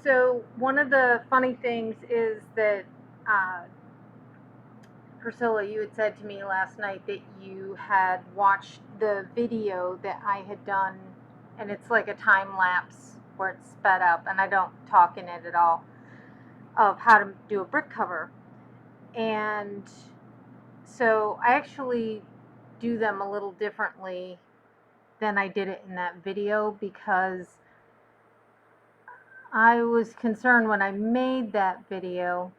So one of the funny things is that uh, Priscilla, you had said to me last night that you had watched the video that I had done, and it's like a time lapse where it's sped up, and I don't talk in it at all, of how to do a brick cover. And so I actually do them a little differently than I did it in that video because I was concerned when I made that video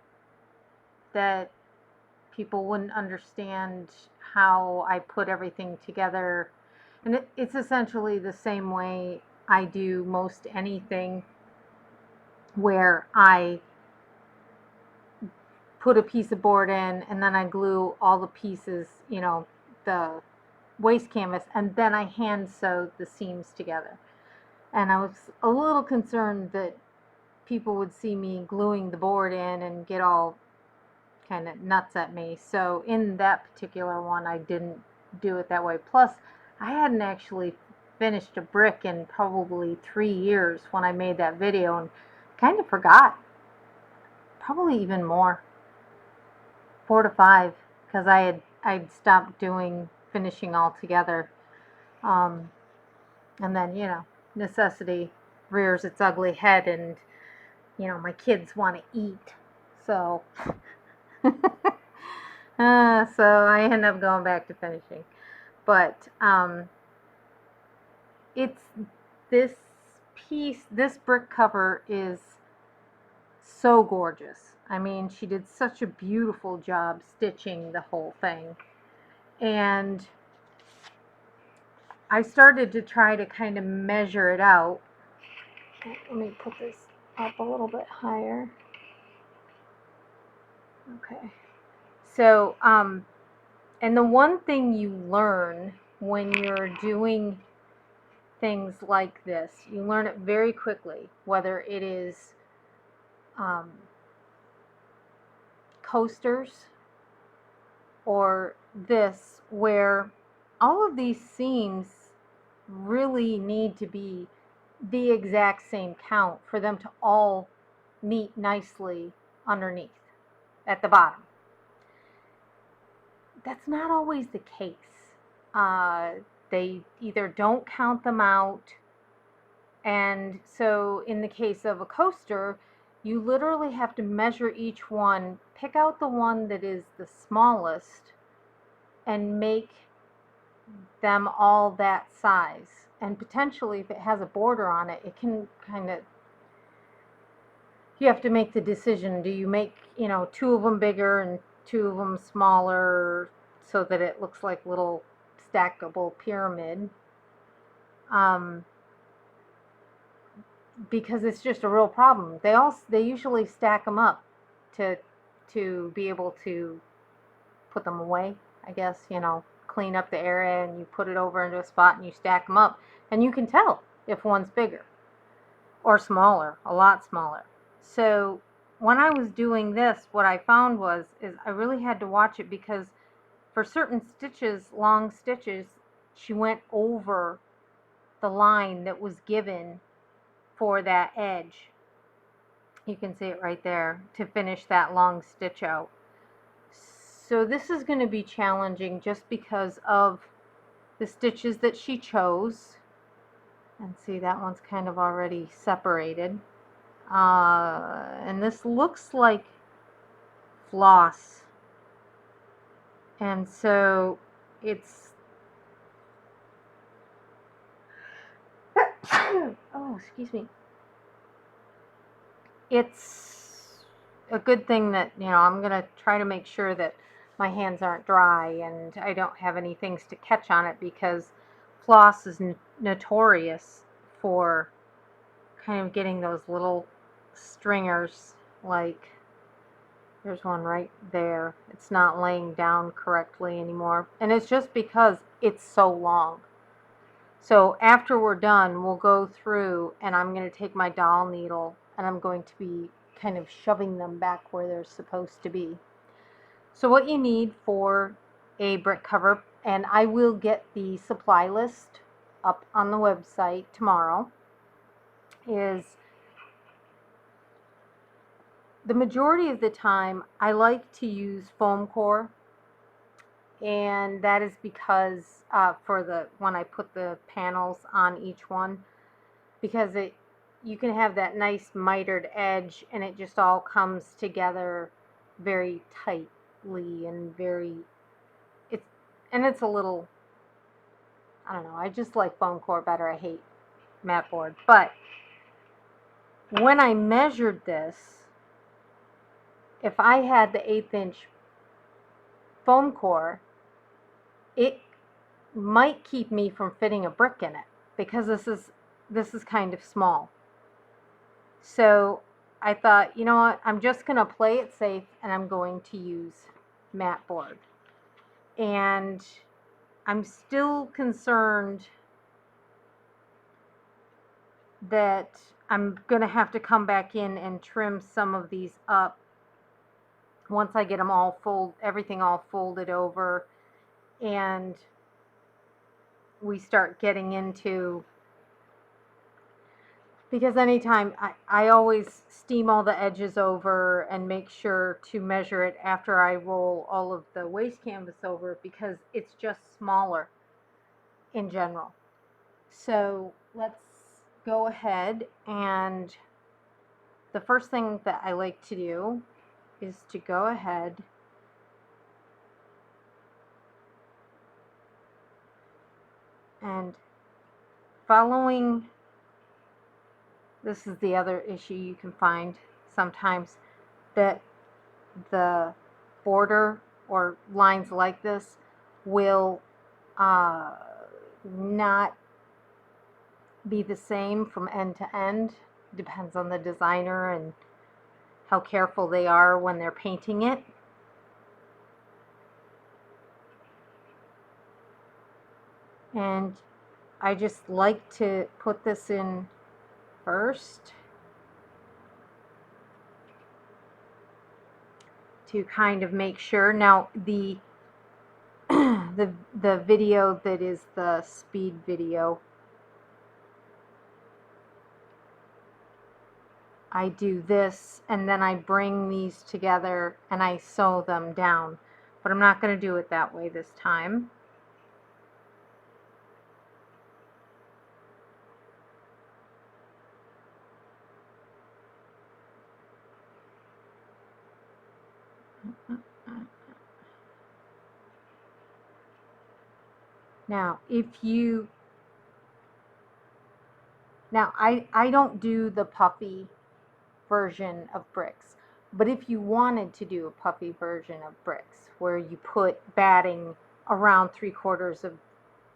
that people wouldn't understand how I put everything together. And it's essentially the same way I do most anything, where I put a piece of board in and then I glue all the pieces, the waste canvas, and then I hand sew the seams together. And I was a little concerned that people would see me gluing the board in and get all kind of nuts at me. So in that particular one, I didn't do it that way. Plus, I hadn't actually finished a brick in probably 3 years when I made that video, and kind of forgot. Probably even more, 4 to 5, because I'd stopped doing finishing altogether. Um, and then necessity rears its ugly head, and my kids want to eat, so. So I end up going back to finishing. But it's this this brick cover is so gorgeous. I mean, she did such a beautiful job stitching the whole thing. And I started to try to kind of measure it out. Let me put this up a little bit higher. Okay. So, and the one thing you learn when you're doing things like this, you learn it very quickly, whether it is coasters or this, where all of these seams really need to be the exact same count for them to all meet nicely underneath at the bottom. That's not always the case. They either don't count them out, and so in the case of a coaster, you literally have to measure each one, pick out the one that is the smallest, and make them all that size. And potentially, if it has a border on it, it can kind of, you have to make the decision. Do you make, two of them bigger and two of them smaller so that it looks like little stackable pyramid? Because it's just a real problem. They usually stack them up to be able to put them away, I guess, clean up the area, and you put it over into a spot and you stack them up, and you can tell if one's bigger or smaller, a lot smaller. So when I was doing this, what I found is I really had to watch it, because for certain stitches, long stitches, she went over the line that was given for that edge. You can see it right there, to finish that long stitch out. So this is going to be challenging just because of the stitches that she chose. And see, that one's kind of already separated. And this looks like floss. And so it's, oh, excuse me. It's a good thing that, I'm going to try to make sure that my hands aren't dry and I don't have any things to catch on it, because floss is notorious for kind of getting those little stringers. Like, there's one right there. It's not laying down correctly anymore. And it's just because it's so long. So after we're done, we'll go through and I'm going to take my doll needle and I'm going to be kind of shoving them back where they're supposed to be. So what you need for a brick cover, and I will get the supply list up on the website tomorrow, is the majority of the time I like to use foam core, and that is because for the when I put the panels on each one, because it you can have that nice mitered edge and it just all comes together very tightly and very it's it's a little, I don't know, I just like foam core better. I hate mat board. But when I measured this, if I had the 1/8 inch foam core, it might keep me from fitting a brick in it because this is kind of small. So I thought, you know what, I'm just going to play it safe and I'm going to use mat board. And I'm still concerned that I'm going to have to come back in and trim some of these up once I get them all everything all folded over, and we start getting into, because anytime I always steam all the edges over and make sure to measure it after I roll all of the waste canvas over because it's just smaller in general. So let's go ahead, and the first thing that I like to do is to go ahead and following, this is the other issue you can find sometimes, that the border or lines like this will not be the same from end to end. Depends on the designer and how careful they are when they're painting it. And I just like to put this in first to kind of make sure. Now the the video that is the speed video, I do this and then I bring these together and I sew them down, but I'm not going to do it that way this time. Now, I don't do the puffy version of bricks, but if you wanted to do a puffy version of bricks where you put batting around 3/4 of,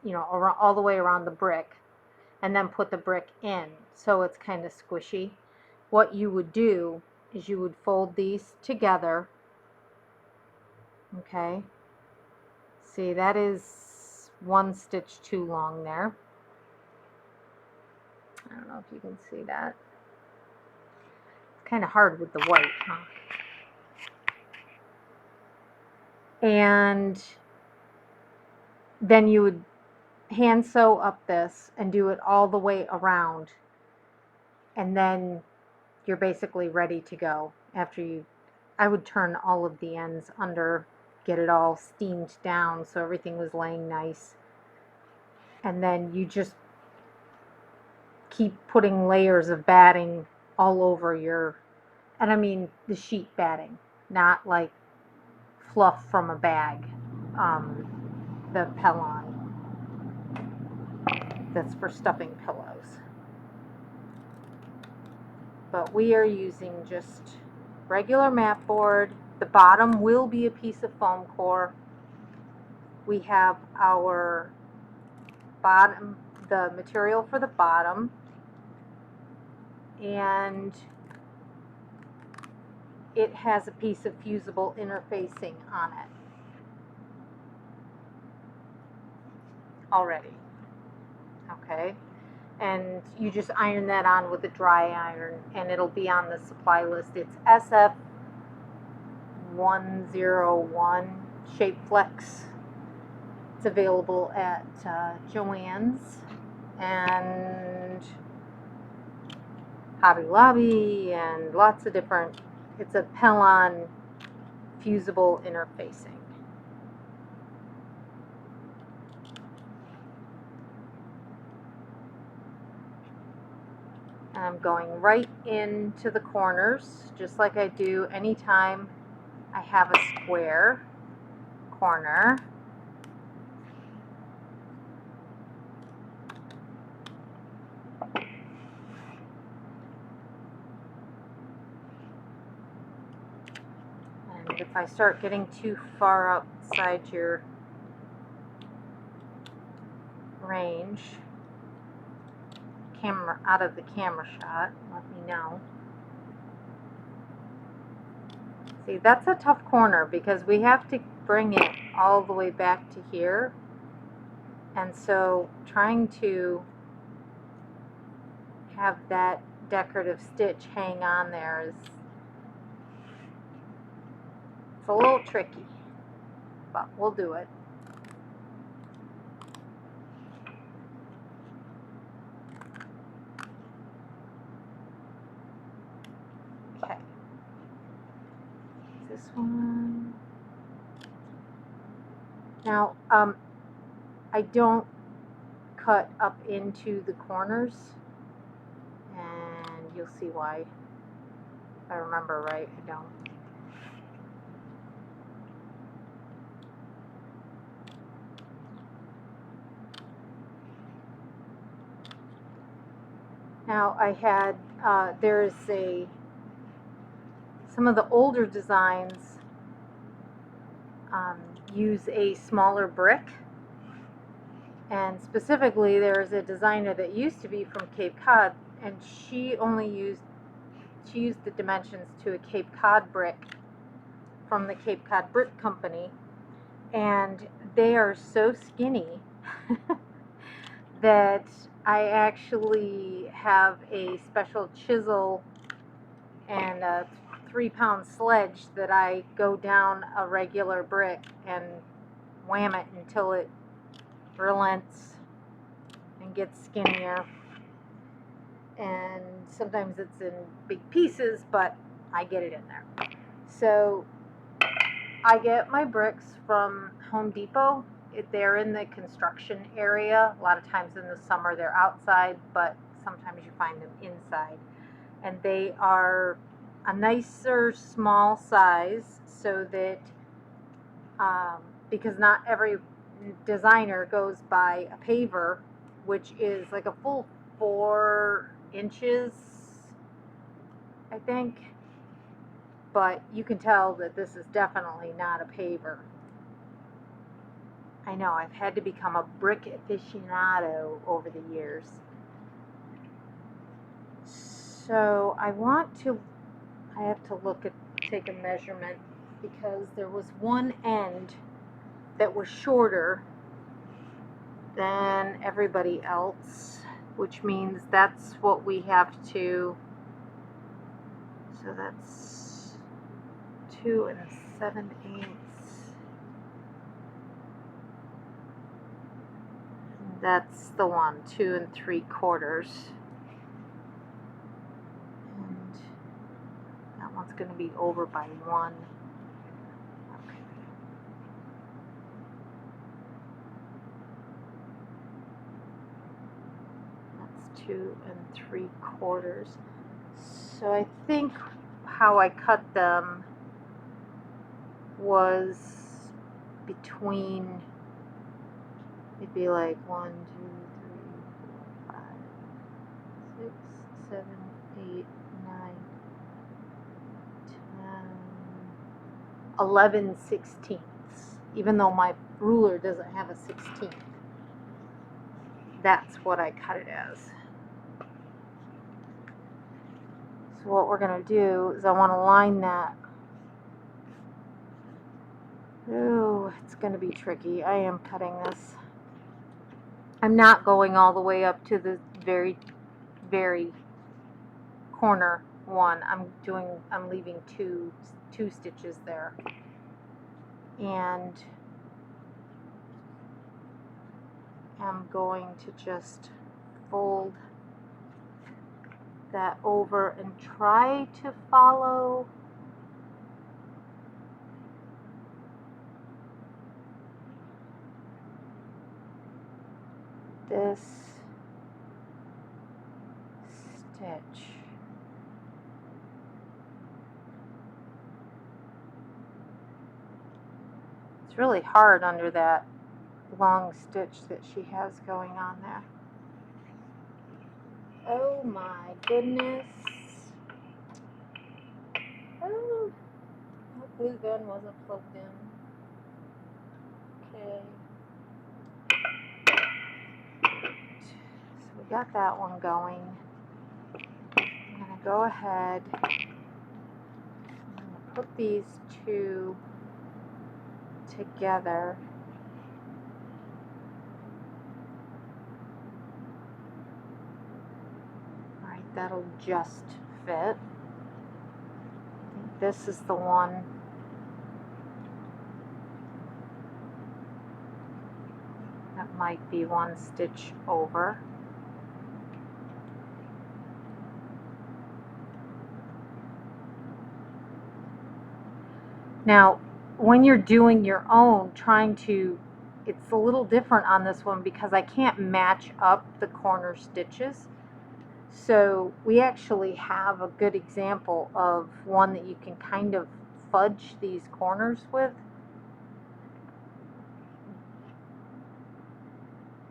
around, all the way around the brick, and then put the brick in so it's kind of squishy, what you would do is you would fold these together. Okay, see, that is one stitch too long there. I don't know if you can see that. It's kind of hard with the white, huh? And then you would hand sew up this and do it all the way around, and then you're basically ready to go. I would turn all of the ends under, get it all steamed down so everything was laying nice, and then you just keep putting layers of batting all over and I mean the sheet batting, not like fluff from a bag, the Pellon that's for stuffing pillows. But we are using just regular mat board. The bottom will be a piece of foam core. We have our bottom, the material for the bottom, and it has a piece of fusible interfacing on it already. Okay, and you just iron that on with a dry iron and it'll be on the supply list. It's SF101 Shape Flex. It's available at Joann's and Hobby Lobby and lots of different it's a Pellon fusible interfacing. And I'm going right into the corners, just like I do anytime I have a square corner. And if I start getting too far outside your range, out of the camera shot, let me know. See, that's a tough corner because we have to bring it all the way back to here. And so trying to have that decorative stitch hang on there is, it's a little tricky, but we'll do it. Okay. This one. Now, I don't cut up into the corners, and you'll see why. If I remember right, I don't. Now I had, there's some of the older designs use a smaller brick, and specifically there's a designer that used to be from Cape Cod, and she used the dimensions to a Cape Cod brick from the Cape Cod Brick Company, and they are so skinny that I actually have a special chisel and a 3-pound sledge that I go down a regular brick and wham it until it relents and gets skinnier. And sometimes it's in big pieces, but I get it in there. So I get my bricks from Home Depot. They're in the construction area. A lot of times in the summer they're outside, but sometimes you find them inside. And they are a nicer small size, so that because not every designer goes by a paver, which is like a full 4 inches, I think. But you can tell that this is definitely not a paver. I know, I've had to become a brick aficionado over the years. So I have to take a measurement, because there was one end that was shorter than everybody else, which means that's what we have to, so that's 2 7/8. That's the one, 2 3/4. And that one's going to be over by 1. Okay. That's 2 3/4. So I think how I cut them was between, it'd be like 1 2 3 4 5 6 7 8 9 10 11/16, even though my ruler doesn't have a 16th. That's what I cut it as. So what we're going to do is I want to line that. Ooh, it's going to be tricky. I am cutting this. I'm not going all the way up to the very, very corner one. I'm leaving two stitches there. And I'm going to just fold that over and try to follow this stitch. It's really hard under that long stitch that she has going on there. Oh my goodness. Oh, that glue gun wasn't plugged in. Okay. So we got that one going. I'm going to go ahead and put these two together. Alright, that'll just fit. I think this is the one. That might be one stitch over. Now, when you're doing your own, it's a little different on this one because I can't match up the corner stitches. So we actually have a good example of one that you can kind of fudge these corners with.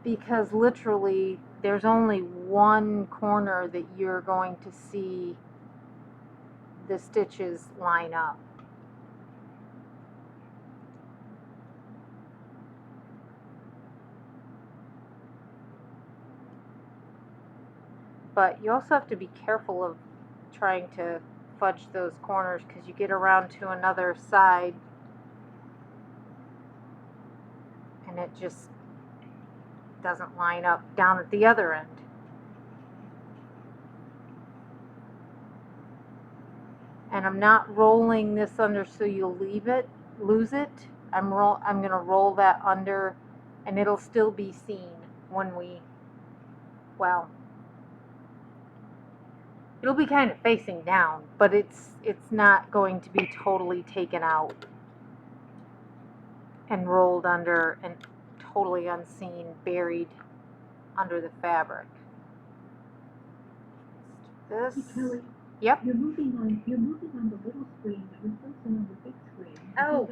Because literally there's only one corner that you're going to see the stitches line up. But you also have to be careful of trying to fudge those corners because you get around to another side and it just doesn't line up down at the other end. And I'm not rolling this under so you'll lose it. I'm going to roll that under and it'll still be seen when it'll be kind of facing down, but it's not going to be totally taken out and rolled under and totally unseen, buried under the fabric. This. Kelly, yep. You're moving on the little screen, but you're still on the big screen. Oh,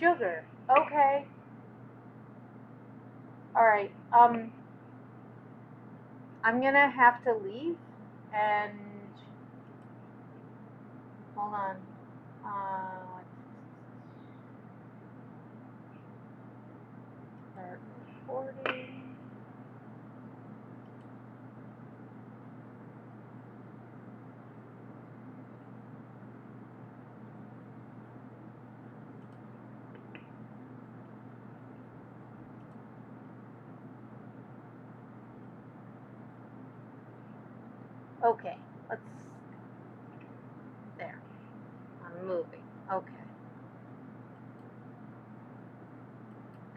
sugar. Okay. All right. I'm gonna have to leave and hold on. Start recording. Okay, there. I'm moving. Okay.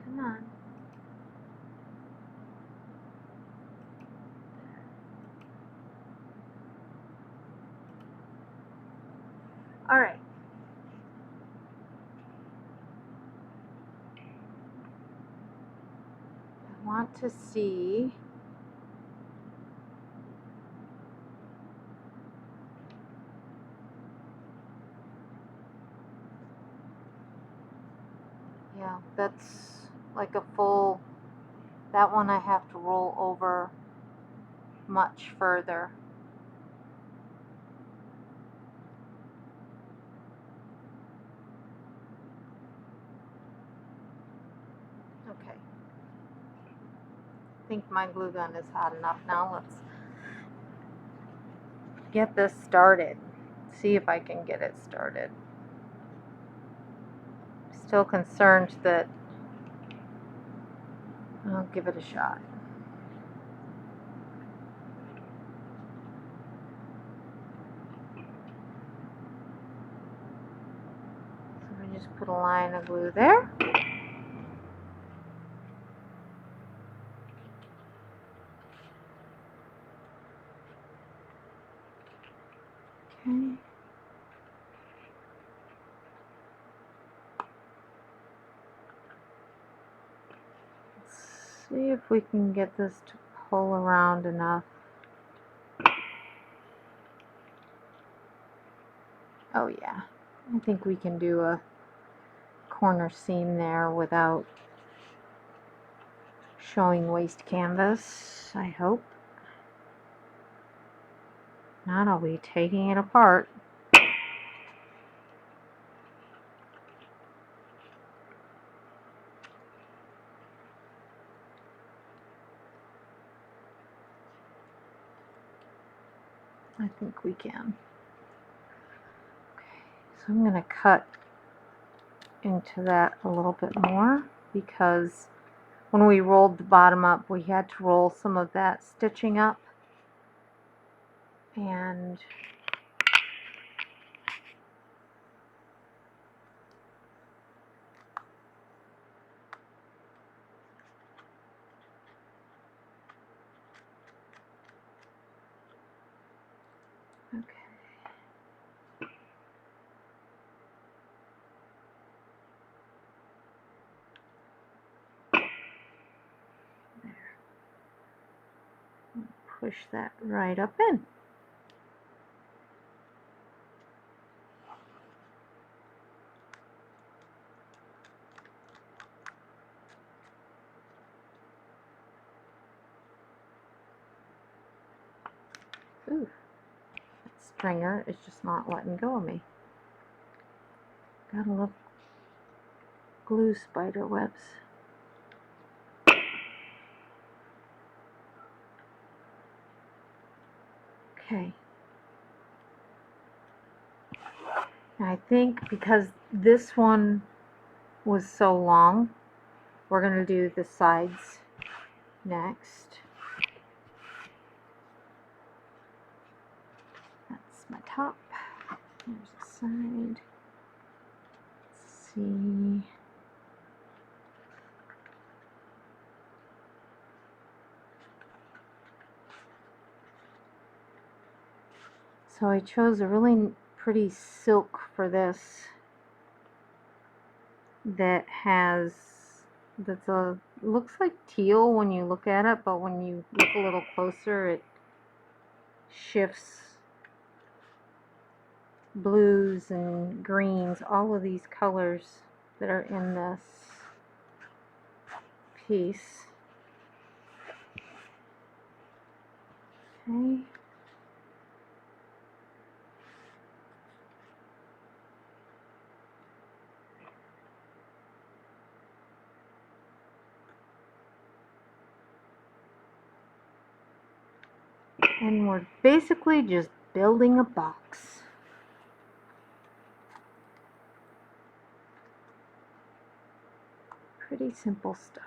Come on. All right. I want to see. Yeah, that's like a full, that one I have to roll over much further. Okay. I think my glue gun is hot enough now. Let's get this started. See if I can get it started. Still concerned that I'll give it a shot. So I just put a line of glue there. Okay. Let's see if we can get this to pull around enough. Oh yeah, I think we can do a corner seam there without showing waste canvas, I hope. Not I'll be taking it apart. I think we can. Okay, so I'm going to cut into that a little bit more because when we rolled the bottom up, we had to roll some of that stitching up. And okay. Push that right up in. Ooh, that stringer is just not letting go of me. Gotta love glue spider webs. Okay. I think because this one was so long, we're going to do the sides next. That's my top. There's the side. Let's see. So I chose a really pretty silk for this that has, looks like teal when you look at it, but when you look a little closer it shifts blues and greens, all of these colors that are in this piece. Okay. And we're basically just building a box. Pretty simple stuff.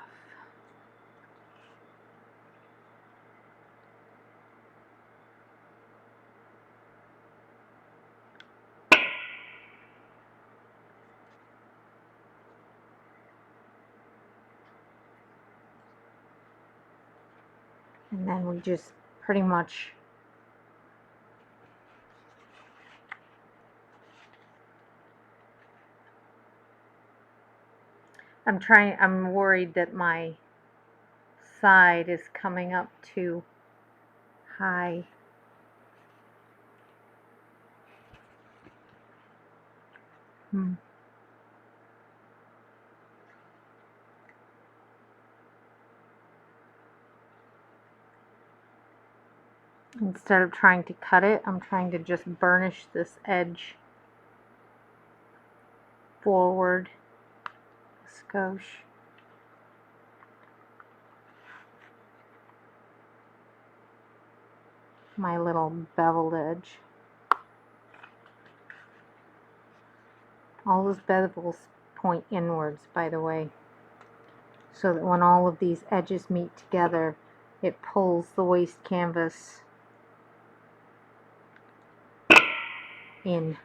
And then we just pretty much I'm worried that my side is coming up too high. Instead of trying to cut it, I'm trying to just burnish this edge forward a skosh. My little beveled edge. All those bevels point inwards, by the way, so that when all of these edges meet together, it pulls the waste canvas in.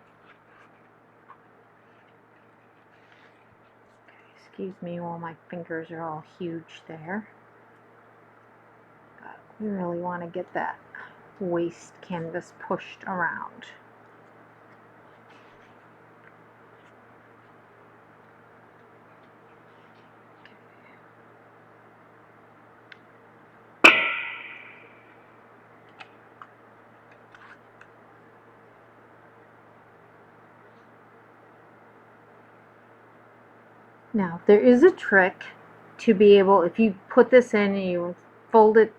Excuse me while my fingers are all huge there. But we really want to get that waste canvas pushed around. Now, there is a trick to be able, if you put this in and you fold it,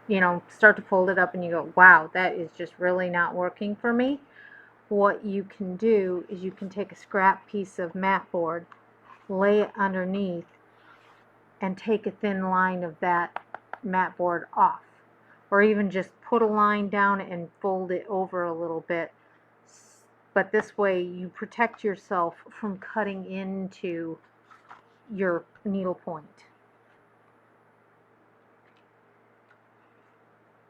start to fold it up and you go, wow, that is just really not working for me. What you can do is you can take a scrap piece of mat board, lay it underneath, and take a thin line of that mat board off. Or even just put a line down and fold it over a little bit. But this way you protect yourself from cutting into your needle point.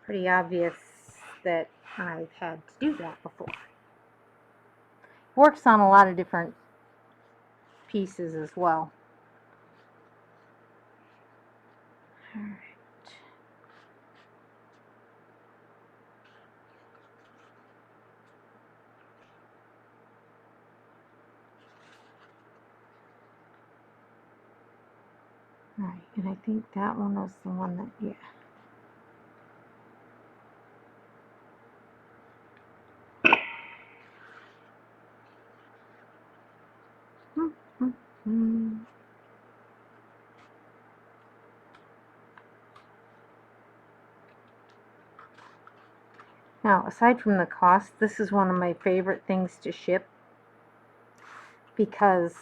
Pretty obvious that I've had to do that before. Works on a lot of different pieces as well. Alright. Alright, and I think that one was the one that, yeah. Now, aside from the cost, this is one of my favorite things to ship because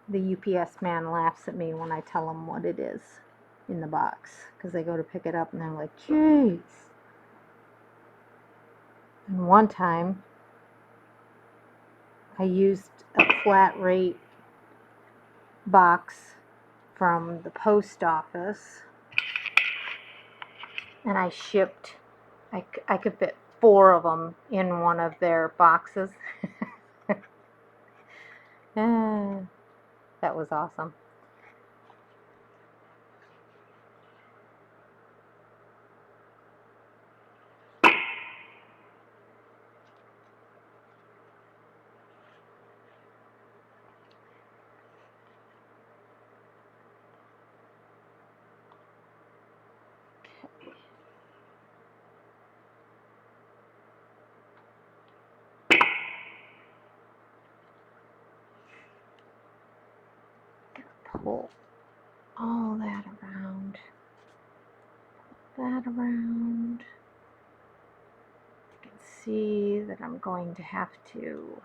the UPS man laughs at me when I tell him what it is in the box, because they go to pick it up and they're like, jeez. And one time I used a flat rate box from the post office and I shipped, I could fit 4 of them in one of their boxes. That was awesome. Pull all that around. You can see that I'm going to have to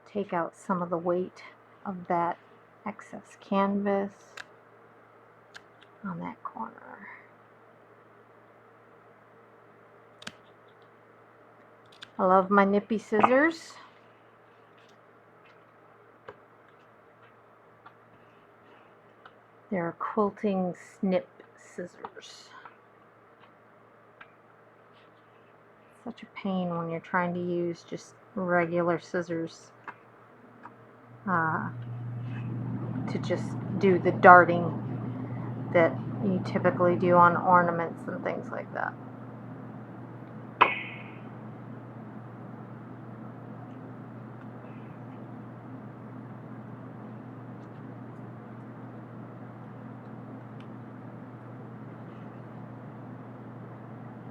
take out some of the weight of that excess canvas on that corner. I love my nippy scissors. They're quilting snip scissors. Such a pain when you're trying to use just regular scissors to just do the darting that you typically do on ornaments and things like that.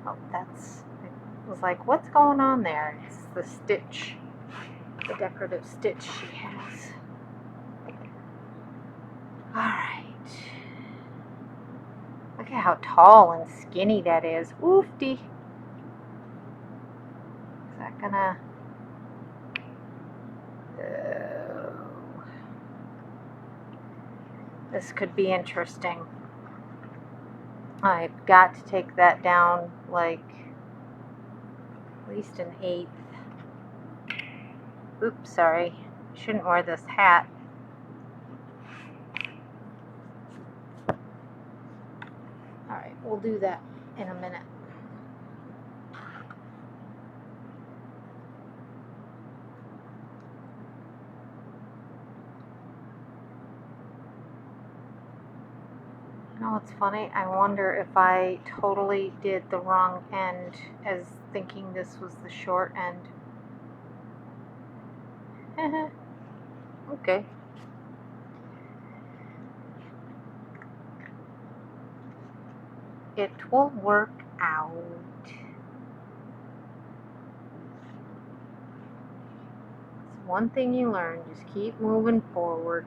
Oh, I was like, what's going on there? It's the stitch, the decorative stitch she has. Alright. Look at how tall and skinny that is. Oofty. Is that gonna... This could be interesting. I've got to take that down like at least an 1/8. Oops, sorry. Shouldn't wear this hat. Alright, we'll do that in a minute. You know what's funny? I wonder if I totally did the wrong end as thinking this was the short end. Okay. It will work out. It's one thing you learn, just keep moving forward.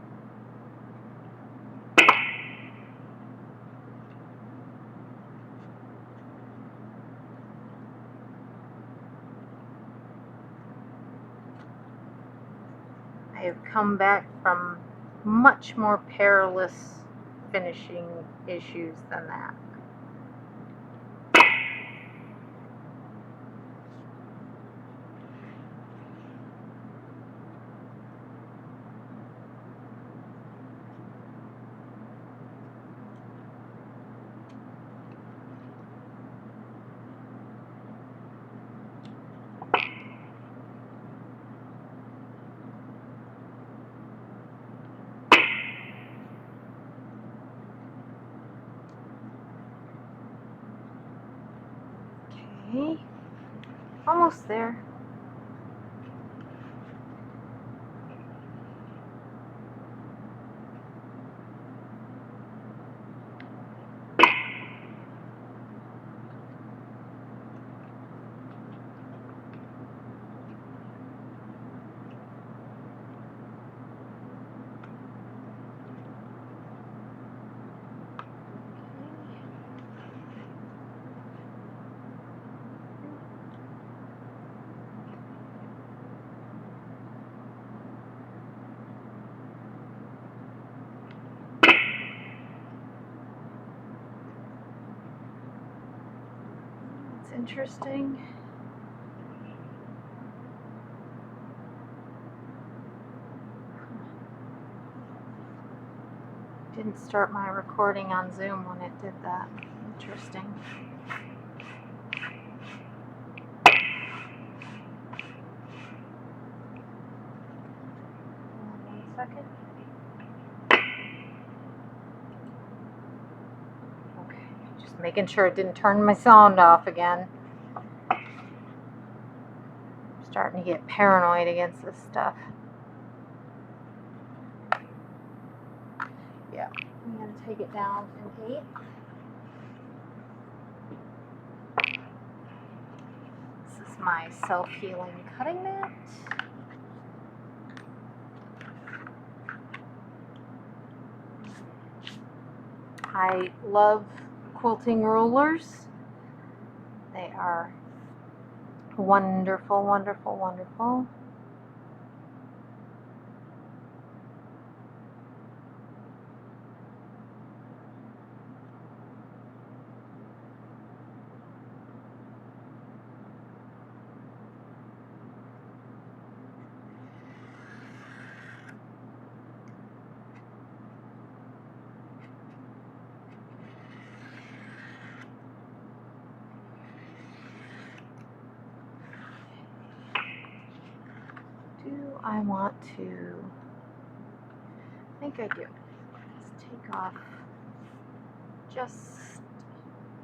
I have come back from much more perilous finishing issues than that. Okay, almost there. It's interesting. Didn't start my recording on Zoom when it did that. Interesting. One second. Okay, just making sure it didn't turn my sound off again. I'm starting to get paranoid against this stuff. Yeah, I'm going to take it down and paint. This is my self-healing cutting mat. I love quilting rulers. They are wonderful, wonderful, wonderful. Do I want to? I think I do. Let's take off just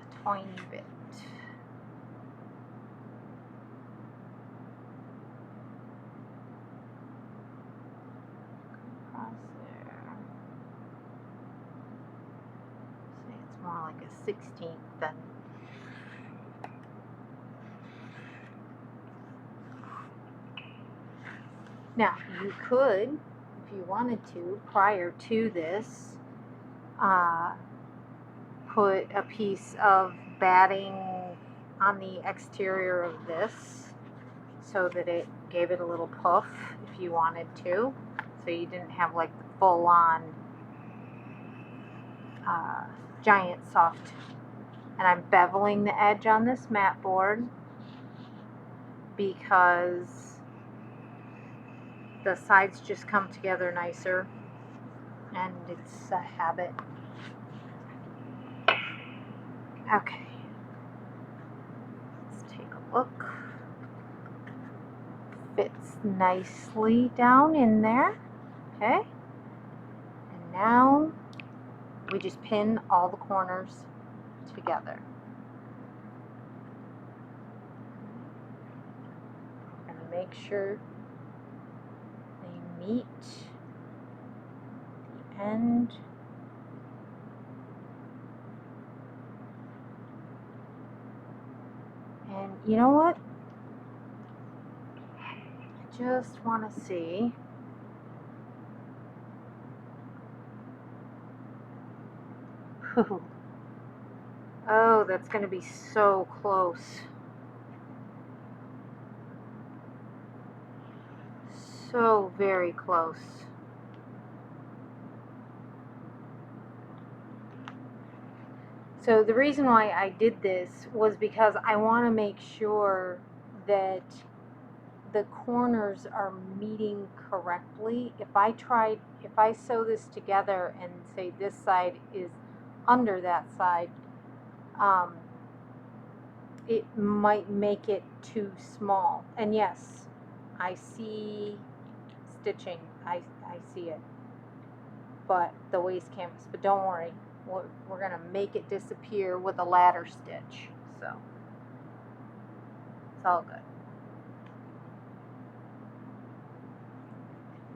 a tiny bit. Across there. See, it's more like a 16th than. Now, you could, if you wanted to, prior to this, put a piece of batting on the exterior of this so that it gave it a little puff if you wanted to, so you didn't have like the full-on giant soft. And I'm beveling the edge on this mat board because the sides just come together nicer, and it's a habit. Okay, let's take a look. Fits nicely down in there. Okay, and now we just pin all the corners together. I'm going to make sure they meet the end. And you know what? I just want to see. Oh, that's going to be so close. so very close. So the reason why I did this was because I want to make sure that the corners are meeting correctly. If I sew this together and say this side is under that side, it might make it too small. And yes, I see stitching. I see it. But the waist canvas. But don't worry, we're gonna make it disappear with a ladder stitch. So it's all good.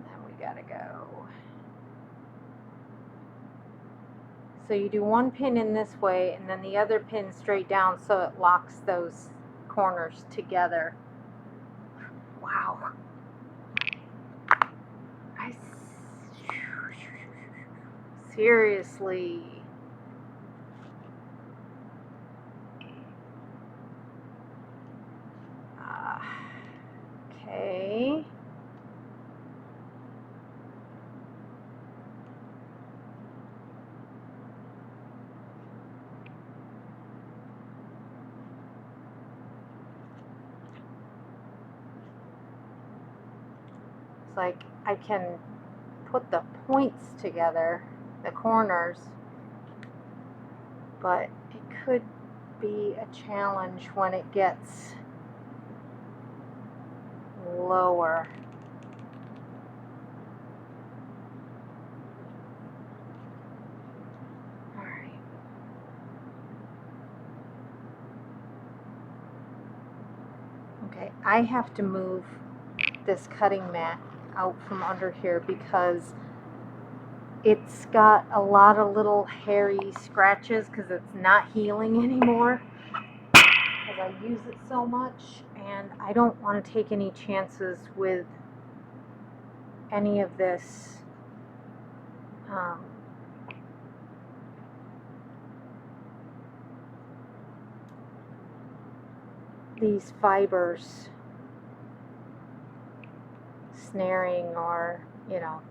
Now we gotta go. So you do one pin in this way and then the other pin straight down so it locks those corners together. Wow. Seriously. Okay. It's like I can put the points together, the corners, but it could be a challenge when it gets lower. All right. Okay, I have to move this cutting mat out from under here because it's got a lot of little hairy scratches because it's not healing anymore because I use it so much, and I don't want to take any chances with any of this these fibers snaring or, you know,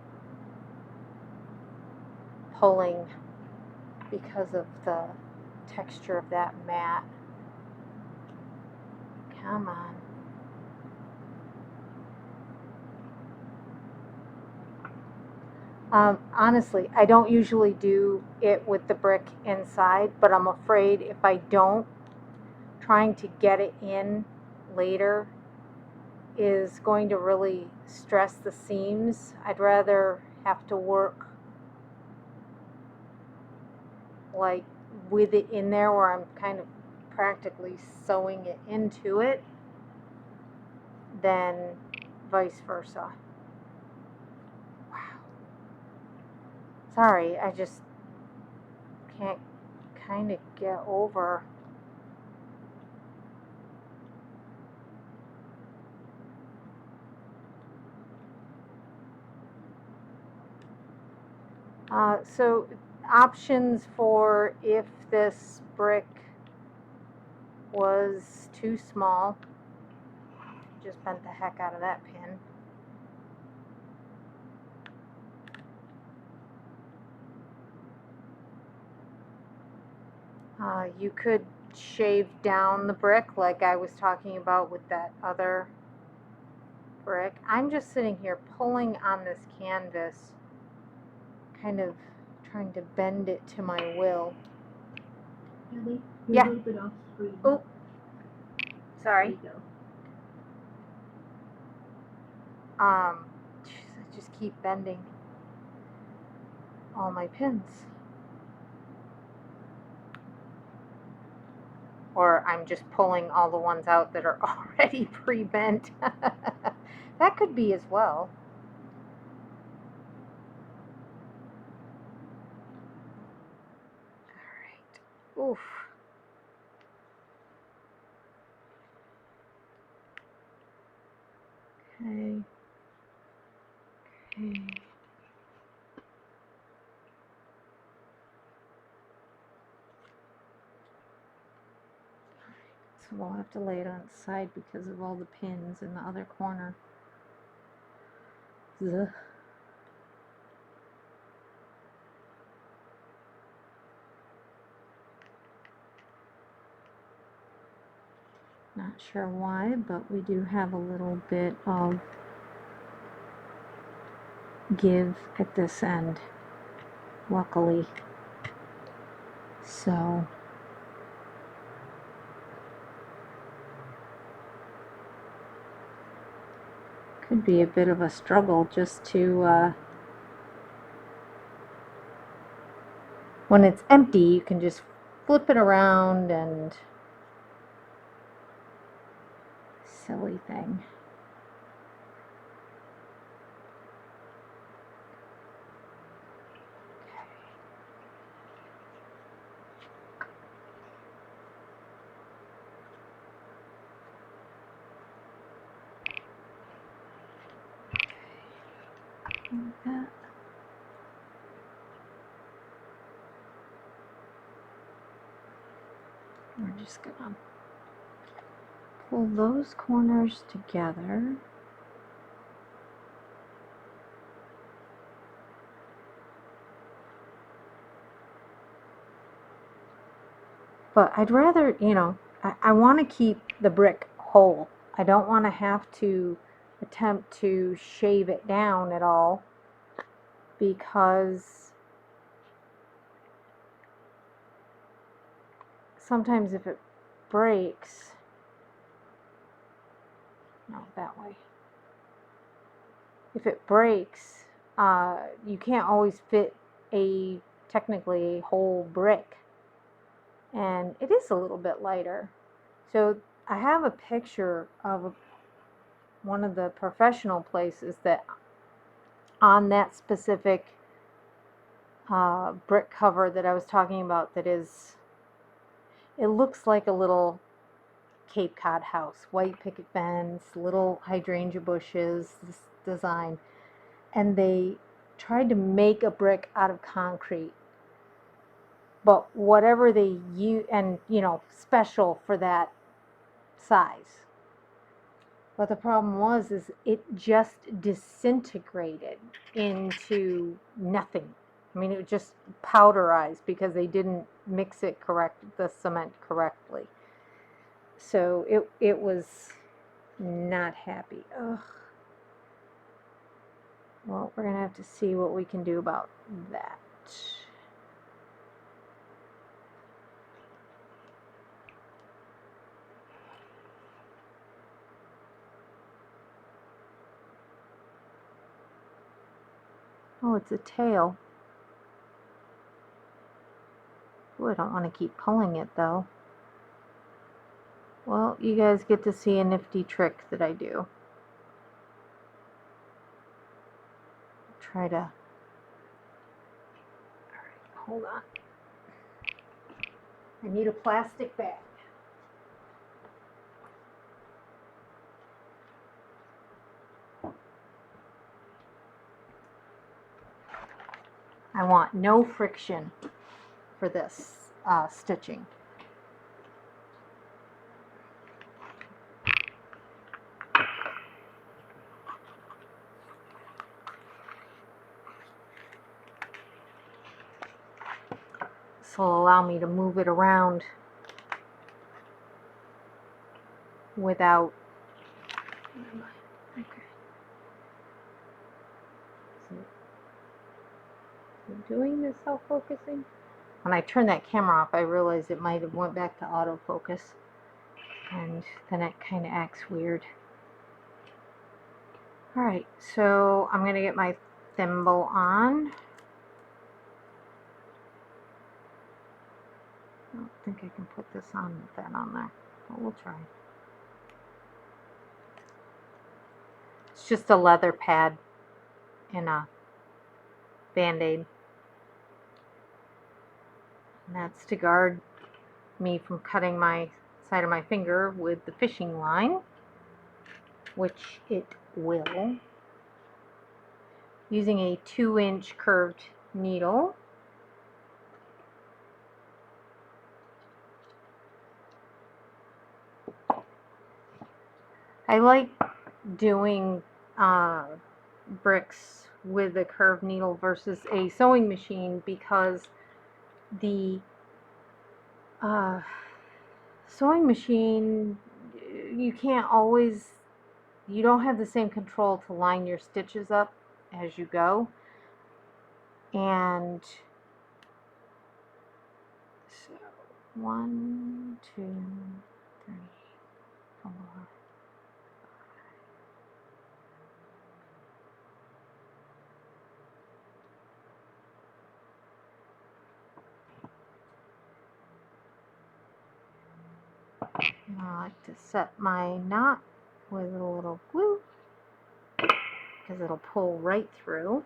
pulling because of the texture of that mat. Come on. Honestly, I don't usually do it with the brick inside, but I'm afraid if I don't, trying to get it in later is going to really stress the seams. I'd rather have to work like with it in there where I'm kind of practically sewing it into it than vice versa. Wow. Sorry, I just can't kind of get over. So options for if this brick was too small, just bent the heck out of that pin. You could shave down the brick like I was talking about with that other brick. I'm just sitting here pulling on this canvas, kind of trying to bend it to my will. Ellie, you're Yeah. a little bit off screen. Oh, sorry. There you go. I just keep bending all my pins. Or I'm just pulling all the ones out that are already pre-bent. That could be as well. All right. Oof. Okay. Okay. So we'll have to lay it on its side because of all the pins in the other corner. Ugh. Not sure why, but we do have a little bit of give at this end, luckily. So could be a bit of a struggle just to when it's empty, you can just flip it around and silly thing. Like that. We're just gonna pull those corners together. But I'd rather, I want to keep the brick whole. I don't want to have to attempt to shave it down at all, because sometimes if it breaks, no, that way. If it breaks, you can't always fit technically a whole brick. And it is a little bit lighter. So I have a picture of one of the professional places that on that specific brick cover that I was talking about, it looks like a little Cape Cod house, white picket fence, little hydrangea bushes, this design. And they tried to make a brick out of concrete. But whatever they use, and special for that size. But the problem is it just disintegrated into nothing. I mean, it was just powderized because they didn't mix the cement correctly. So it was not happy. Ugh. Well, we're gonna have to see what we can do about that. Oh, it's a tail. Oh, I don't want to keep pulling it though. Well, you guys get to see a nifty trick that I do. Try to... Alright, hold on. I need a plastic bag. I want no friction for this stitching. This will allow me to move it around without... Okay. Is it doing this self-focusing? When I turned that camera off, I realized it might have went back to autofocus, and then it kind of acts weird. Alright, so I'm going to get my thimble on. I don't think I can put this on with that on there, but we'll try. It's just a leather pad and a Band-Aid. And that's to guard me from cutting my side of my finger with the fishing line, which it will. Using a 2-inch curved needle. I like doing bricks with a curved needle versus a sewing machine, because the sewing machine, you can't always, you don't have the same control to line your stitches up as you go. And so 1, 2, 3, 4. I like to set my knot with a little glue because it'll pull right through.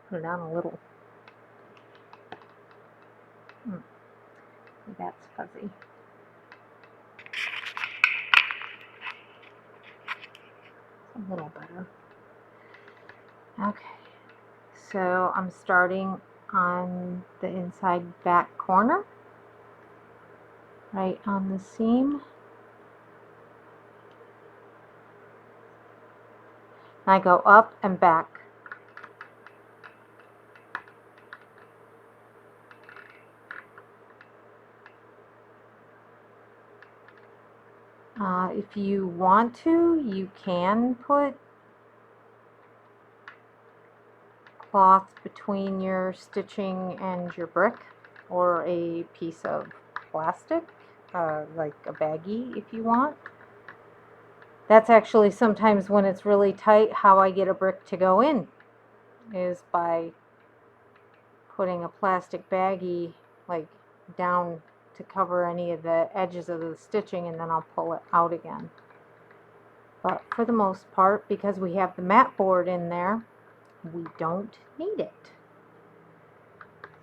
Put it on a little. That's fuzzy. A little better. Okay, so I'm starting on the inside back corner, right on the seam. I go up and back. If you want to, you can put cloth between your stitching and your brick, or a piece of plastic, like a baggie if you want. That's actually sometimes when it's really tight how I get a brick to go in, is by putting a plastic baggie like down to cover any of the edges of the stitching, and then I'll pull it out again. But for the most part, because we have the mat board in there, we don't need it.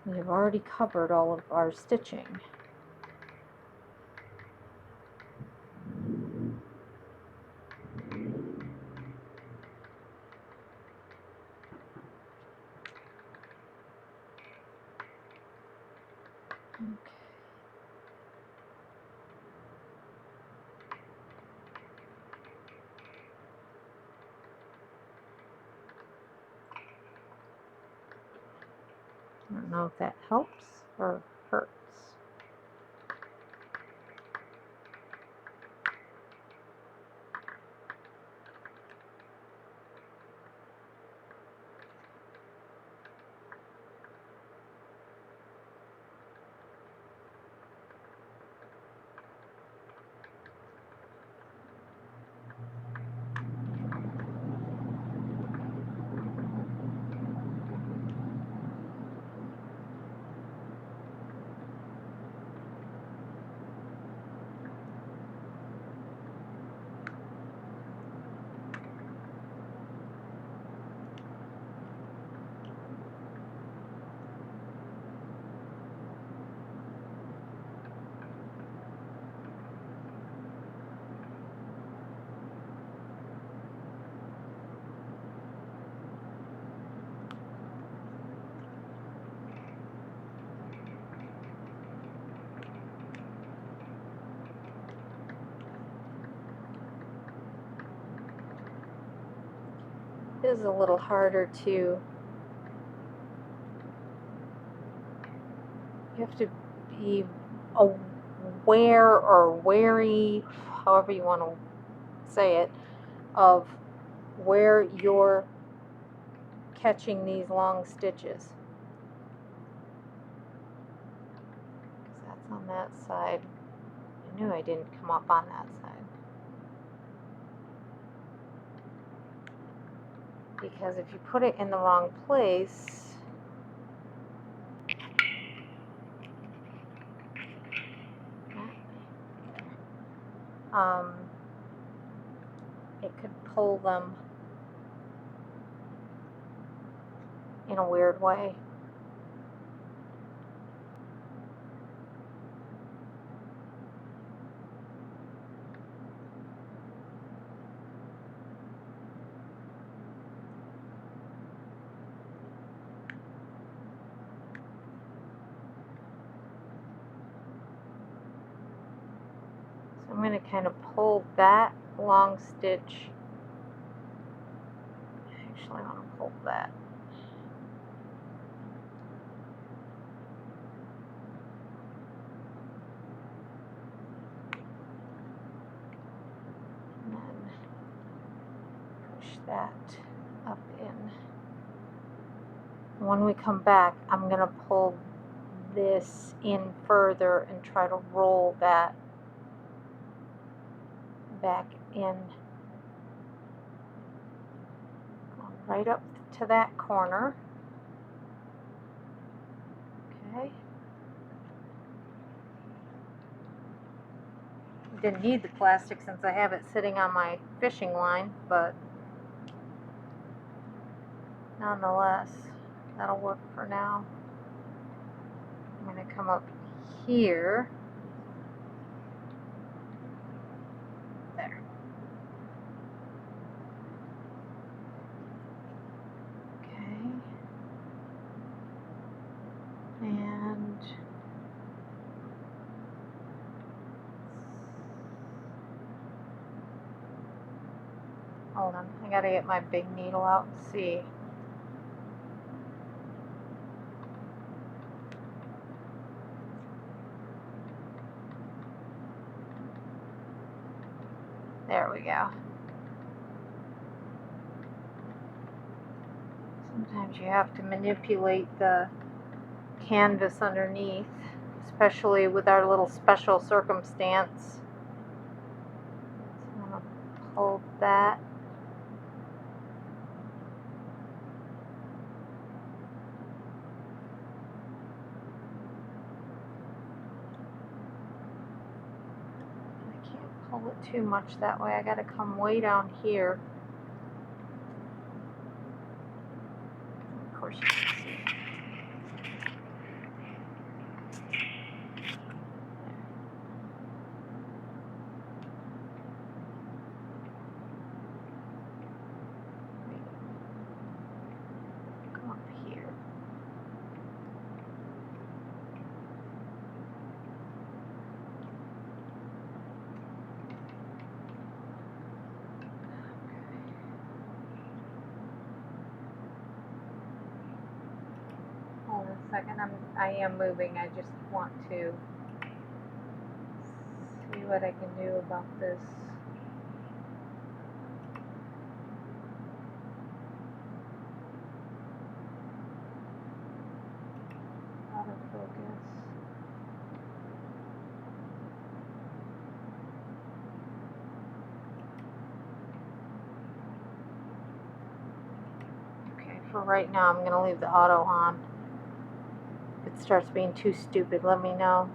We have already covered all of our stitching. I don't know if that helps or hurts. It is a little harder to, you have to be aware or wary, however you want to say it, of where you're catching these long stitches. Because that's on that side. I knew I didn't come up on that side. Because if you put it in the wrong place, it could pull them in a weird way. So I'm going to kind of pull that long stitch. Actually, I want to pull that. And then push that up in. When we come back, I'm going to pull this in further and try to roll that back in, right up to that corner. Okay. Didn't need the plastic since I have it sitting on my fishing line, but nonetheless, that'll work for now. I'm going to come up here. There. Okay. And hold on, I gotta get my big needle out and see. There we go. Sometimes you have to manipulate the canvas underneath, especially with our little special circumstance. So I'm going to hold that. I can't pull it too much that way. I got to come way down here. Of course you can see. Come up here. Hold on a second. I am moving. I just want to see what I can do about this. Autofocus. Okay, for right now, I'm going to leave the auto on. If it starts being too stupid, let me know.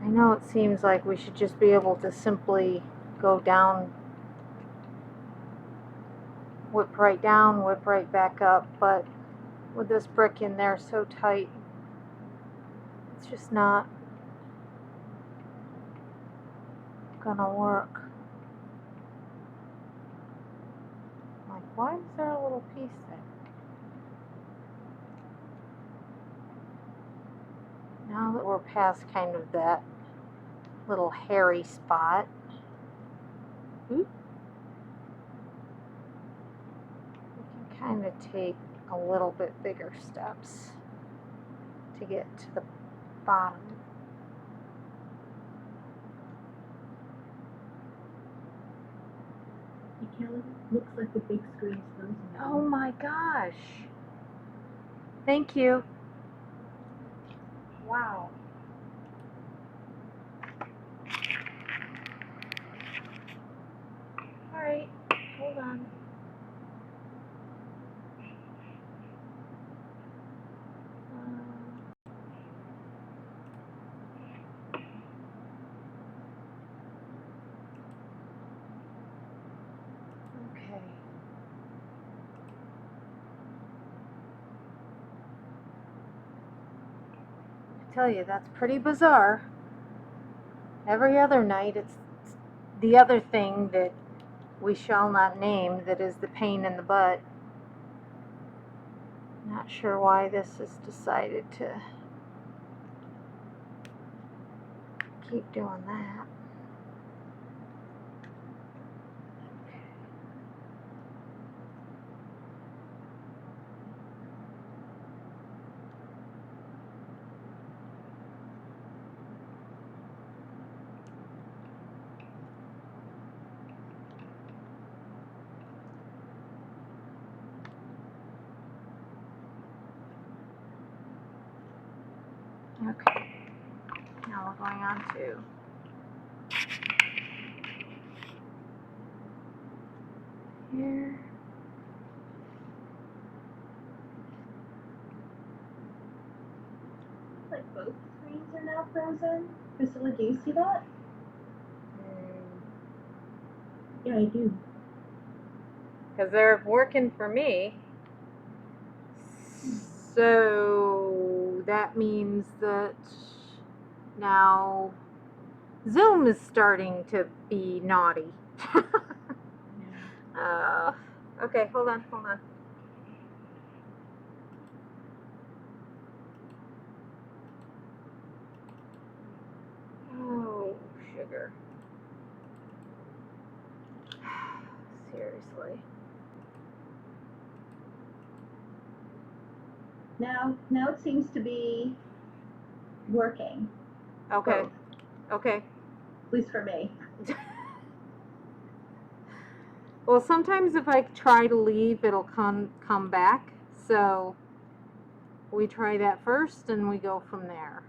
I know it seems like we should just be able to simply go down, whip right down, whip right back up, but with this brick in there so tight, it's just not gonna work. Like, why is there a little piece there? Now that we're past kind of that little hairy spot, we can kind of take a little bit bigger steps to get to the bottom. Hey Kelly, looks like the big screen's frozen now. Oh my gosh. Thank you. Wow. Alright, hold on. Okay. I tell you, that's pretty bizarre. Every other night it's the other thing that we shall not name that is the pain in the butt. Not sure why this has decided to keep doing that. Okay, now we're going on to here. Like both screens are now frozen. Priscilla, do you see that? Yeah, I do. Because they're working for me. So that means that now Zoom is starting to be naughty. Okay, hold on. Oh, sugar. Seriously. Now it seems to be working. Okay. Both. Okay. At least for me. Well, sometimes if I try to leave, it'll come back. So we try that first and we go from there.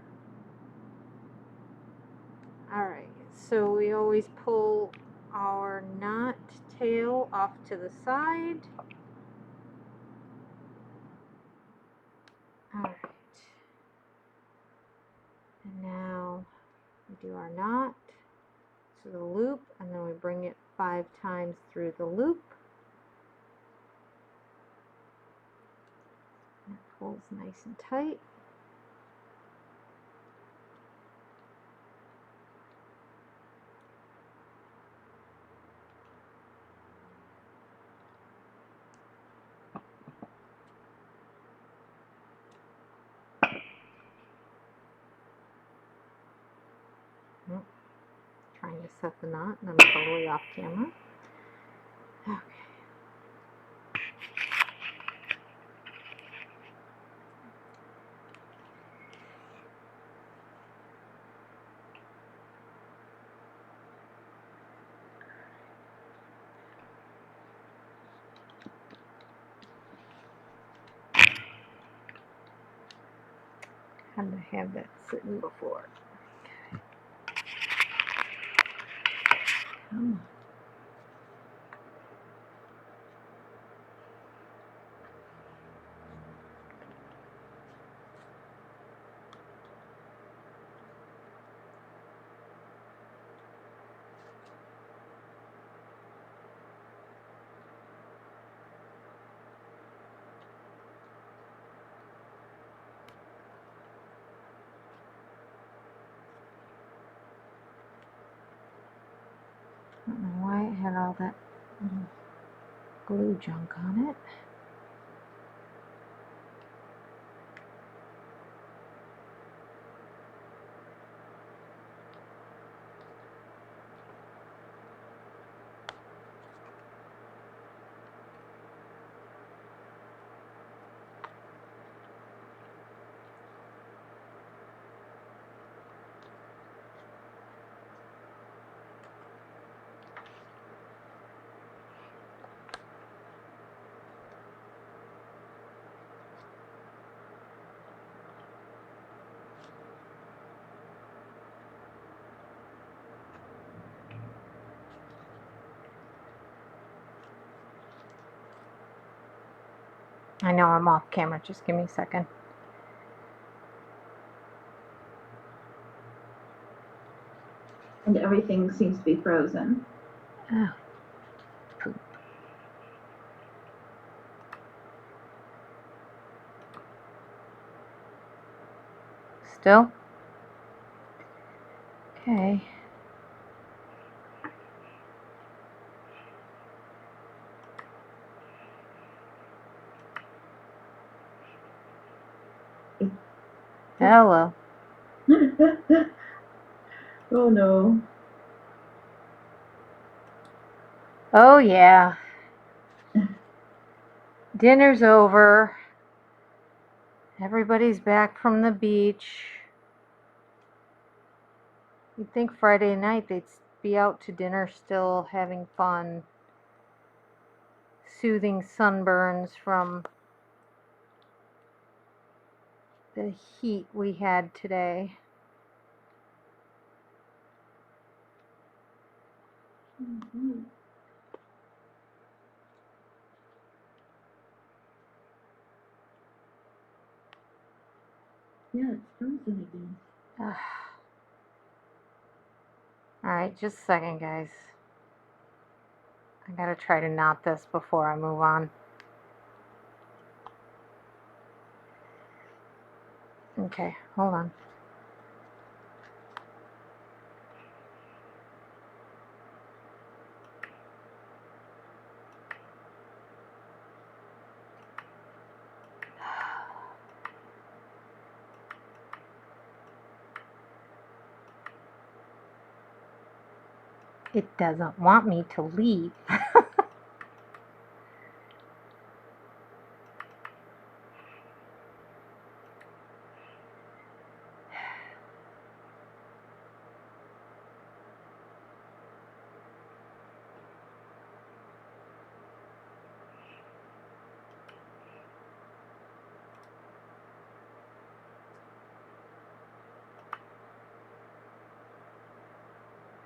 All right. So we always pull our knot tail off to the side. All right. And now we do our knot to the loop, and then we bring it 5 times through the loop. And it pulls nice and tight. Trying to set the knot, and I'm totally off camera. Okay. Had to have that sitting before. Come on. I don't know why it had all that little glue junk on it. I know I'm off camera, just give me a second. And everything seems to be frozen. Oh, poop. Still? Okay. Hello. Oh no. Oh, yeah. Dinner's over. Everybody's back from the beach. You'd think Friday night they'd be out to dinner still having fun, soothing sunburns from the heat we had today. Mm-hmm. Yeah, it's frozen again. Alright, just a second, guys. I gotta try to knot this before I move on. Okay, hold on. It doesn't want me to leave.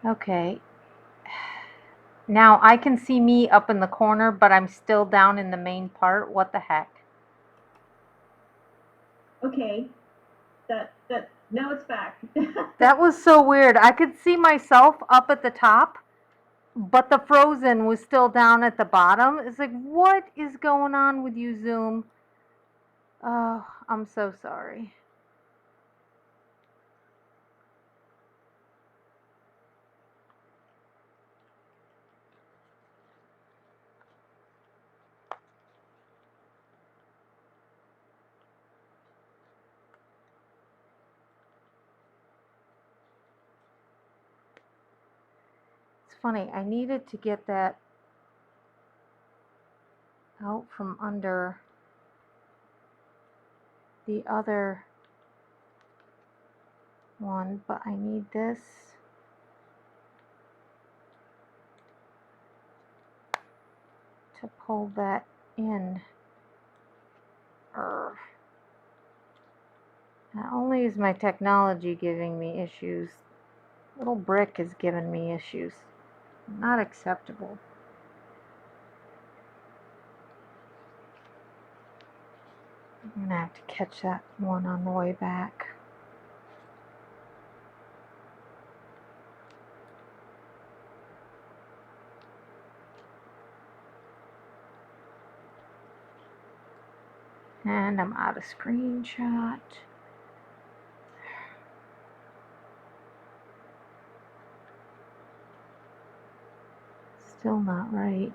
Okay. Now I can see me up in the corner, but I'm still down in the main part. What the heck? Okay. That now it's back. That was so weird. I could see myself up at the top, but the frozen was still down at the bottom. It's like, what is going on with you, Zoom? Oh, I'm so sorry. It's funny, I needed to get that out from under the other one, but I need this to pull that in. Not only is my technology giving me issues, little brick is giving me issues. Not acceptable. I'm gonna have to catch that one on the way back. And I'm out of screenshot. Still not right.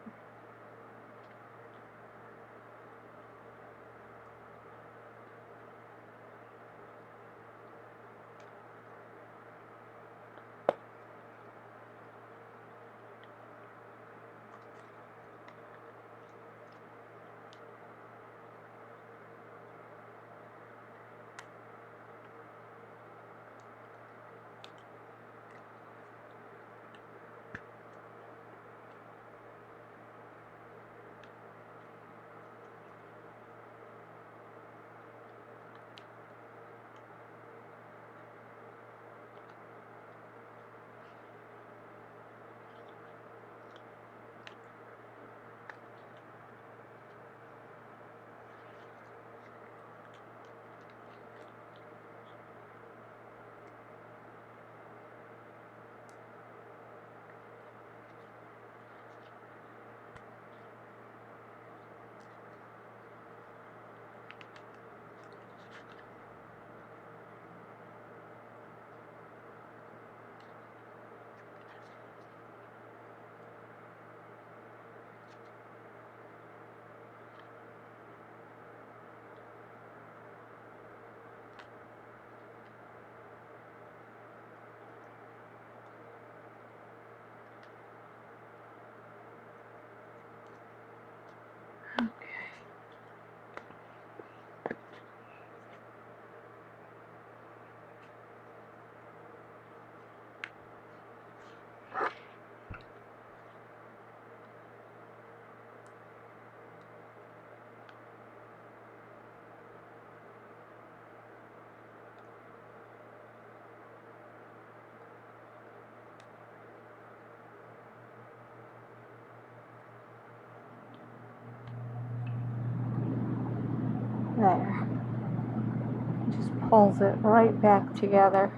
pulls it right back together.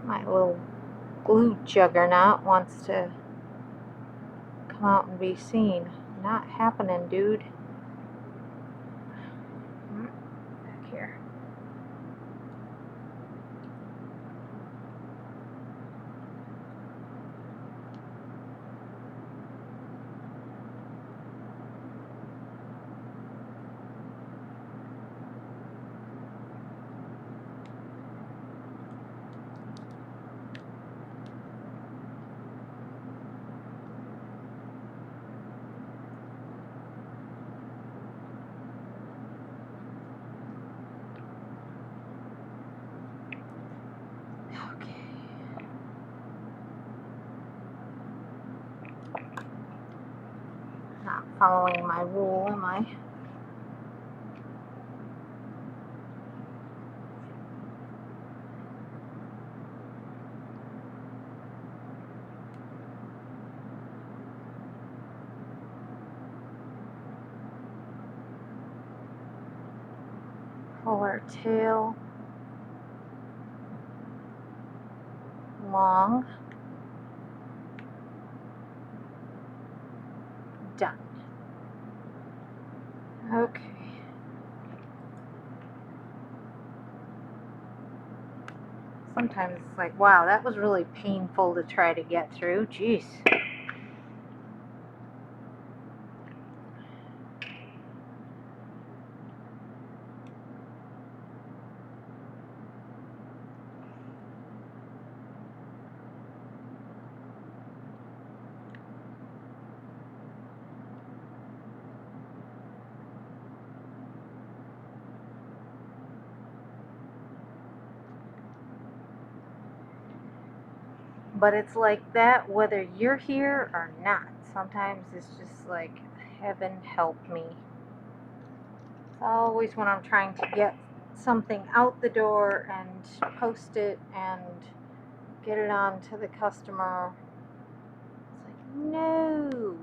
My little glue juggernaut wants to come out and be seen. Not happening, dude. Back here. Okay. Not following my rule, am I? Fuller tail, long, done. Okay. Sometimes it's like, wow, that was really painful to try to get through. Jeez. But it's like that whether you're here or not. Sometimes it's just like, heaven help me. It's always when I'm trying to get something out the door and post it and get it on to the customer. It's like, no.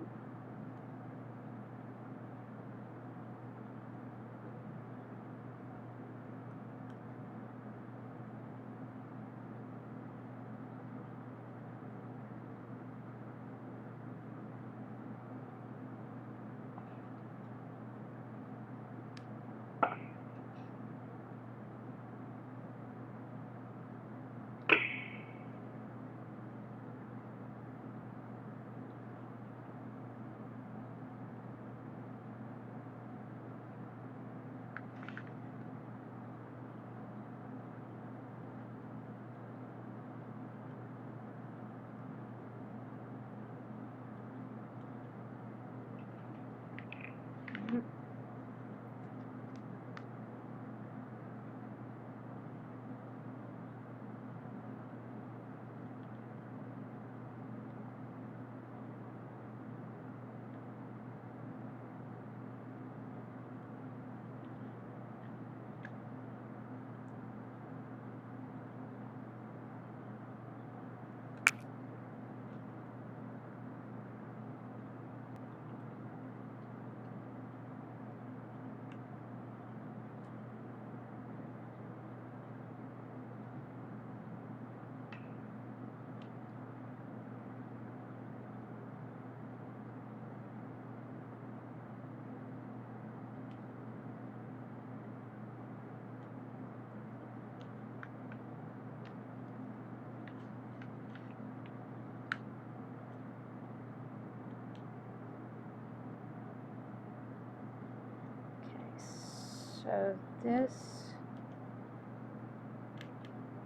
So this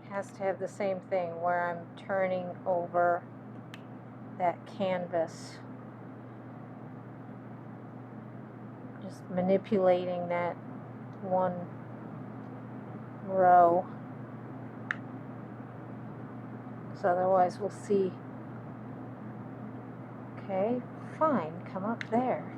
has to have the same thing where I'm turning over that canvas. Just manipulating that one row. So otherwise we'll see. Okay, fine, come up there.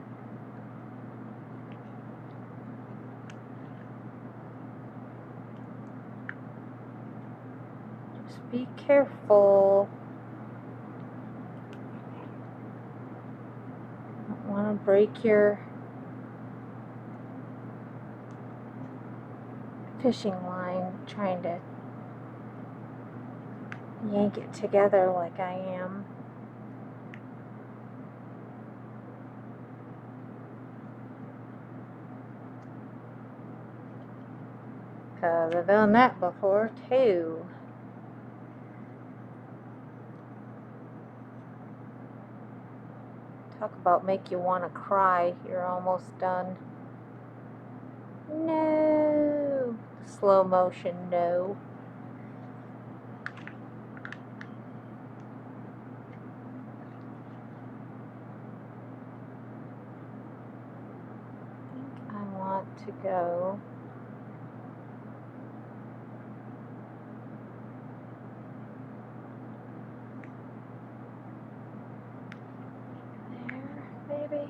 Just be careful. Don't want to break your fishing line trying to yank it together like I am. Because I've done that before too. Talk about make you want to cry. You're almost done. No. Slow motion, no. I think I want to go there, maybe.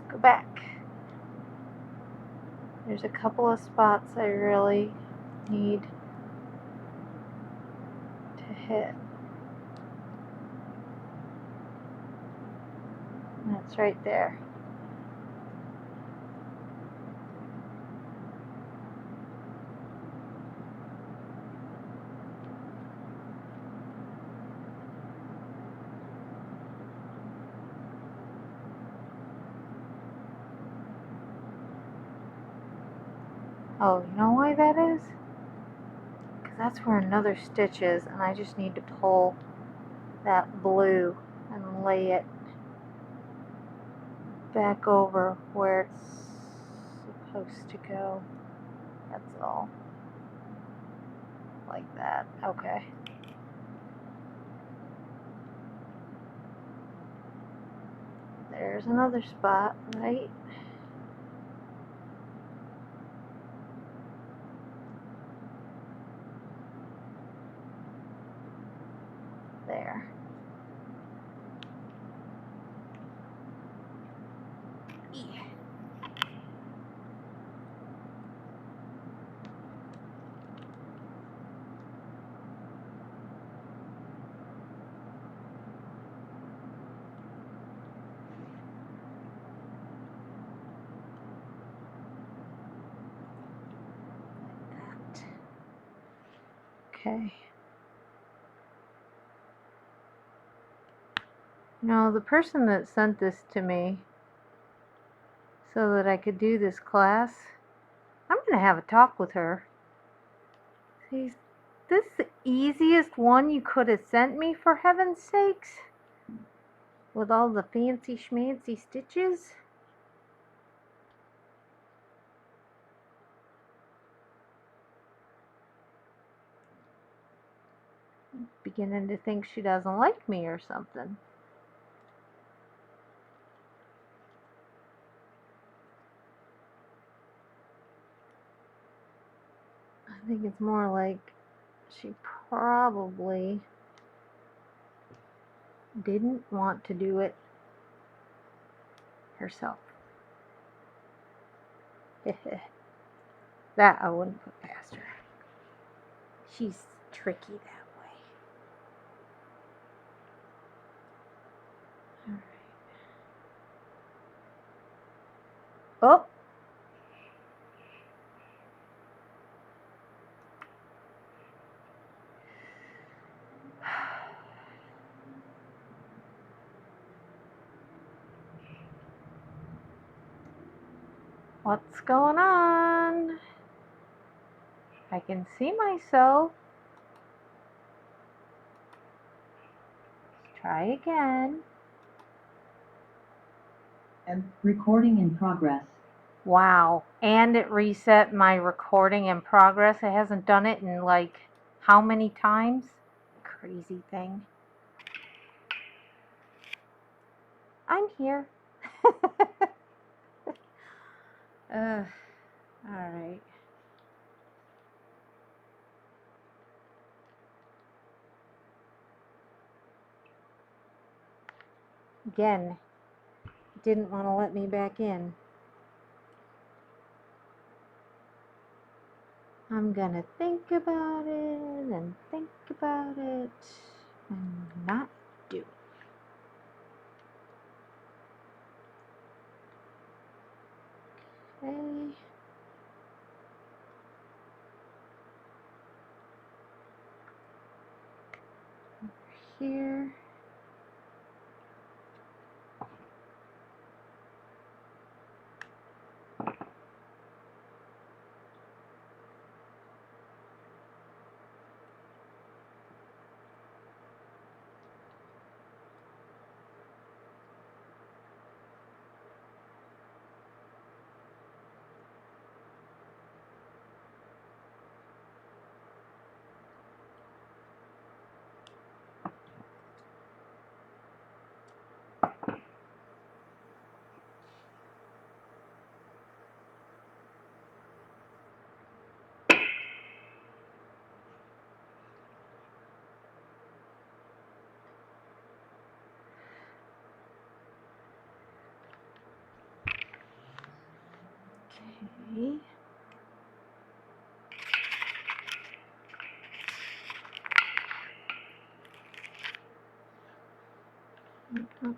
Go back. There's a couple of spots I really need to hit. That's right there. Oh, you know why that is? Because that's where another stitch is, and I just need to pull that blue and lay it back over where it's supposed to go. That's all. Like that. Okay. There's another spot, right? There. Yeah. Okay. Now, the person that sent this to me so that I could do this class, I'm going to have a talk with her. Is this the easiest one you could have sent me, for heaven's sakes? With all the fancy schmancy stitches? Beginning to think she doesn't like me or something. I think it's more like she probably didn't want to do it herself. That I wouldn't put past her. She's tricky that way. All right. Oh! What's going on? I can see myself. Let's try again. And recording in progress. Wow. And it reset my recording in progress. It hasn't done it in like how many times? Crazy thing. I'm here. All right. Again, didn't want to let me back in. I'm gonna think about it and think about it and not do it. Okay. Here. Okay.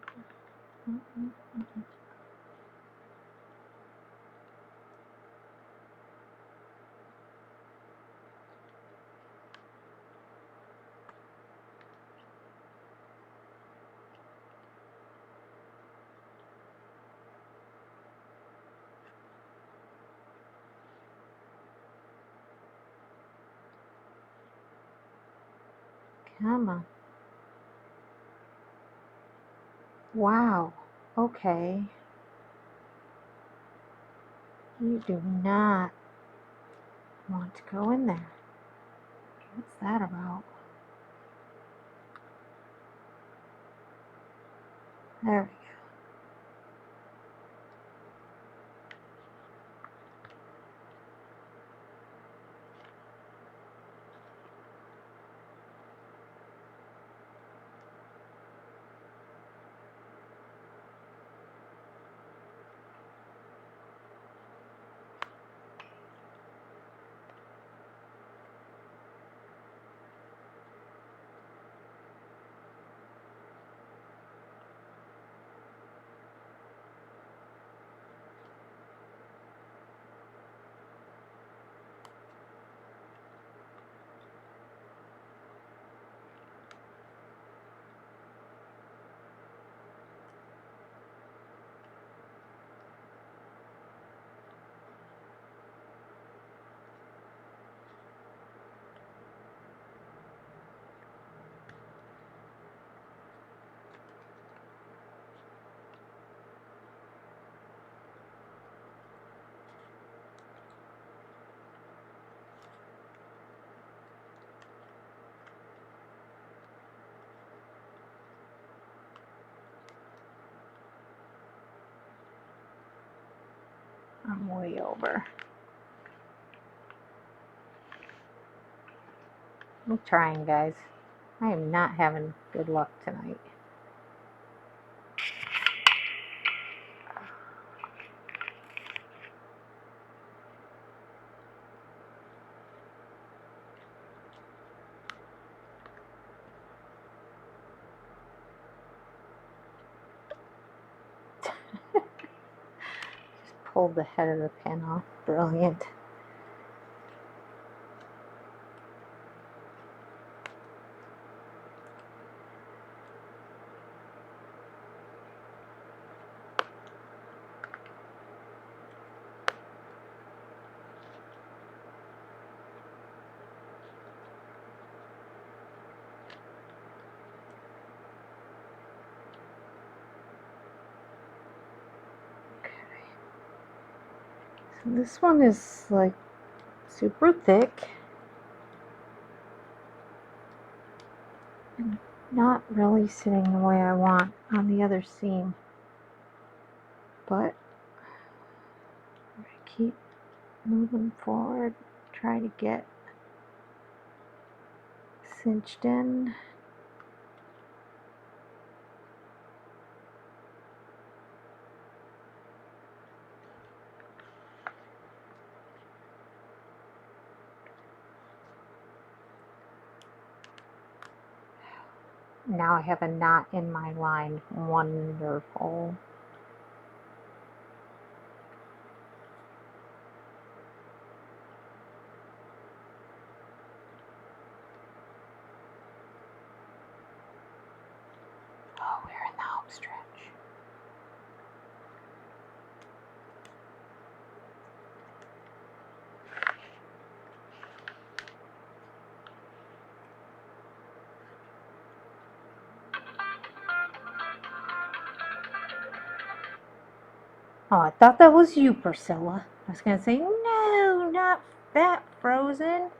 Come on. Wow. Okay. You do not want to go in there. What's that about? There we go. I'm way over. I'm trying, guys. I am not having good luck tonight. pulled the head of the pin off. Brilliant. This one is like super thick and not really sitting the way I want on the other seam, but I keep moving forward, try to get cinched in. Now I have a knot in my line. Wonderful. Oh, we're in the home stretch. Oh, I thought that was you, Priscilla. I was going to say, no, not that frozen.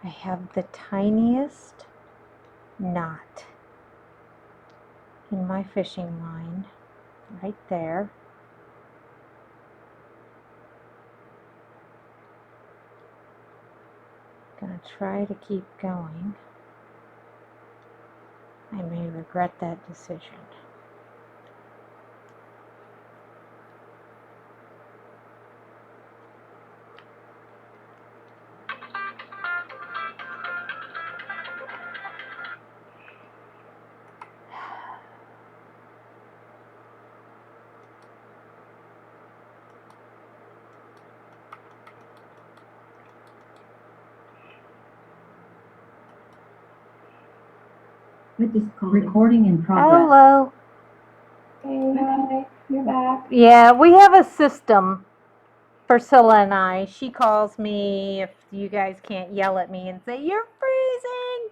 I have the tiniest knot in my fishing line right there. Gonna try to keep going. I may regret that decision. I just called recording in progress. Hello. Hey, hi, you're back. Yeah, we have a system, Priscilla and I. She calls me if you guys can't yell at me and say, you're freezing.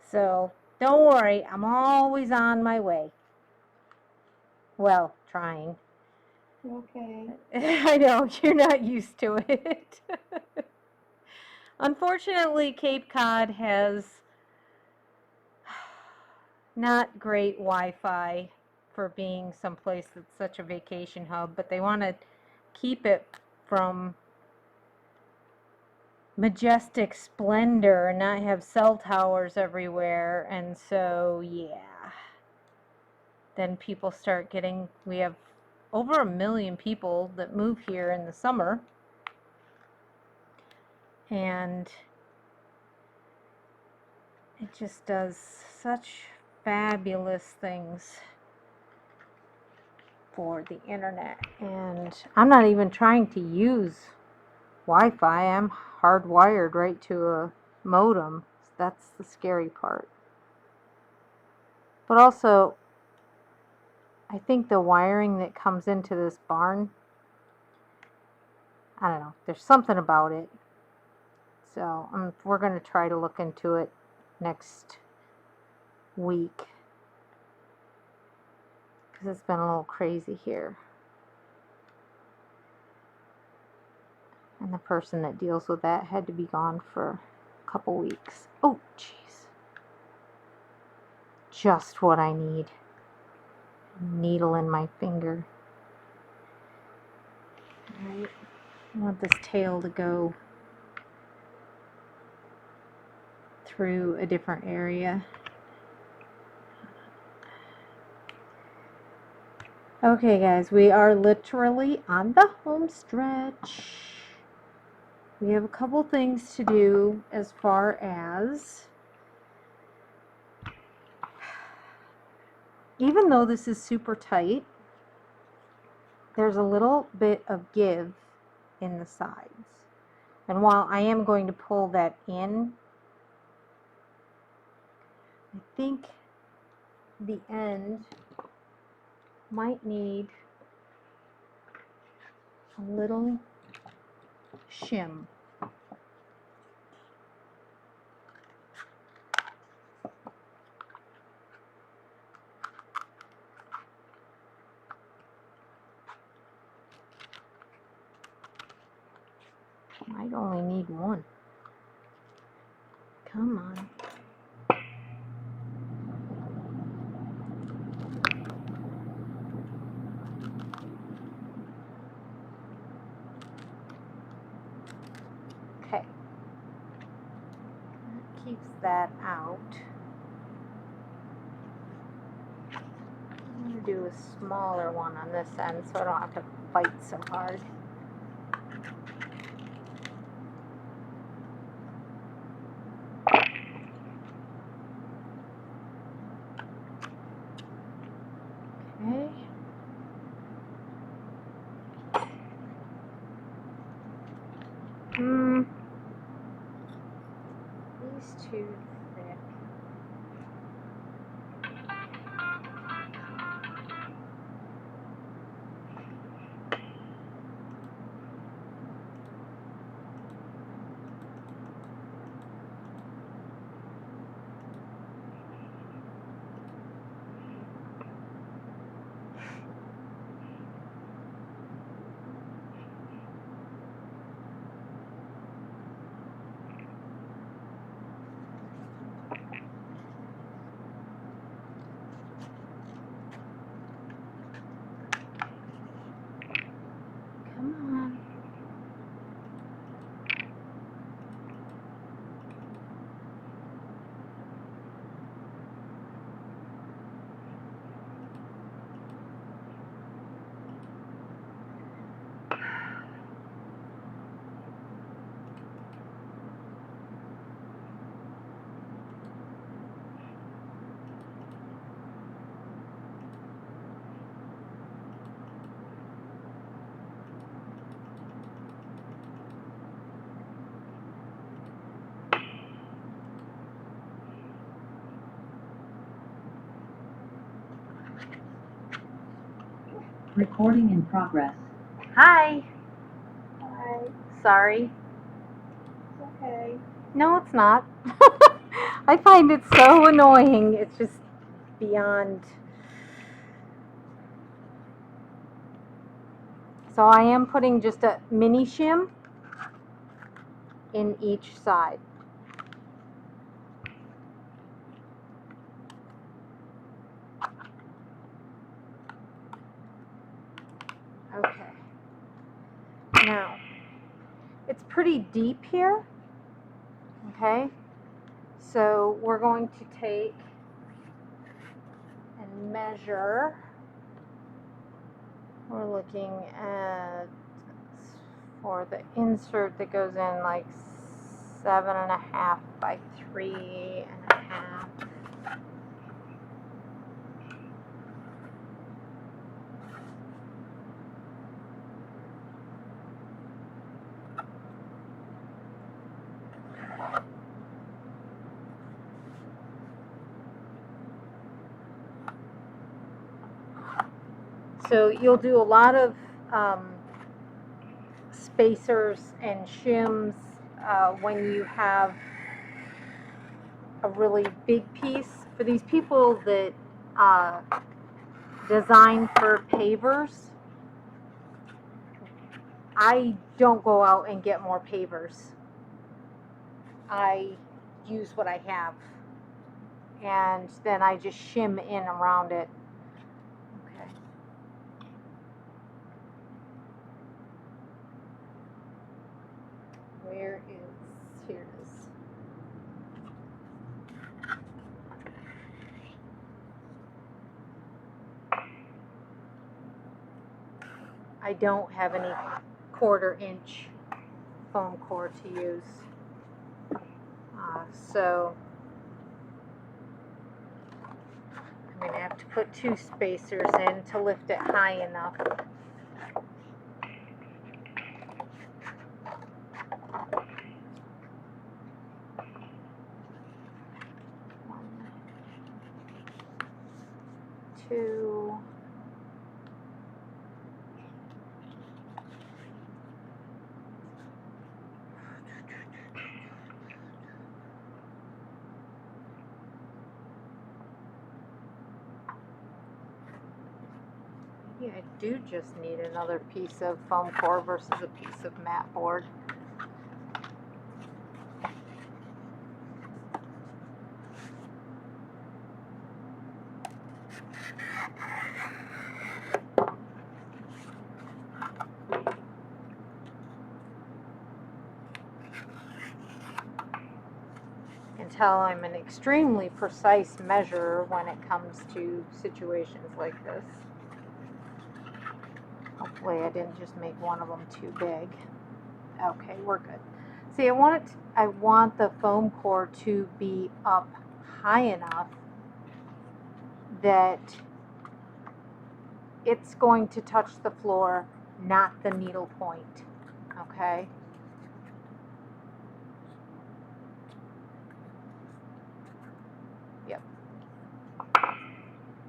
So don't worry, I'm always on my way. Well, trying. Okay. I know, you're not used to it. Unfortunately, Cape Cod has not great Wi-Fi for being someplace that's such a vacation hub, but they want to keep it from majestic splendor and not have cell towers everywhere. And so, yeah, then people start getting, we have over 1 million people that move here in the summer, and it just does such fabulous things for the internet. And I'm not even trying to use Wi-Fi. I'm hardwired right to a modem. That's the scary part. But also, I think the wiring that comes into this barn, I don't know, there's something about it. So we're going to try to look into it next week, because it's been a little crazy here. And the person that deals with that had to be gone for a couple weeks. Oh, jeez. Just what I need. Needle in my finger. All right. I want this tail to go through a different area. Okay guys, we are literally on the home stretch. We have a couple things to do as far as, even though this is super tight, there's a little bit of give in the sides. And while I am going to pull that in, I think the end might need a little shim. Might only need one. Come on. Okay. That keeps that out. I'm going to do a smaller one on this end so I don't have to fight so hard. Okay. These too thick. Come on. Recording in progress. Hi. Hi. Sorry. It's okay. No, it's not. I find it so annoying. It's just beyond. So I am putting just a mini shim in each side. Okay. Now, it's pretty deep here. Okay. So we're going to take and measure. We're looking at, for the insert that goes in, like 7.5 by 3.5. So you'll do a lot of spacers and shims when you have a really big piece. For these people that design for pavers, I don't go out and get more pavers. I use what I have, and then I just shim in around it. Okay. Where is, here it is. I don't have any 1/4-inch foam core to use. So I'm going to have to put 2 spacers in to lift it high enough. One, 2. Yeah, I do just need another piece of foam core versus a piece of mat board. You can tell I'm an extremely precise measurer when it comes to situations like this. Hopefully I didn't just make one of them too big. Okay, we're good. See, I want the foam core to be up high enough that it's going to touch the floor, not the needle point. Okay? Yep.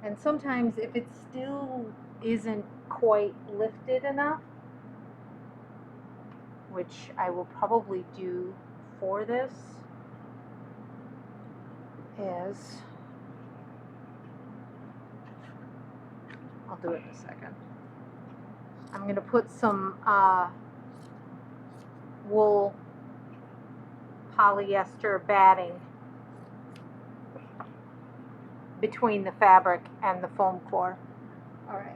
And sometimes if it still isn't quite lifted enough, which I will probably do for this, is, I'll do it in a second. I'm going to put some wool polyester batting between the fabric and the foam core. All right.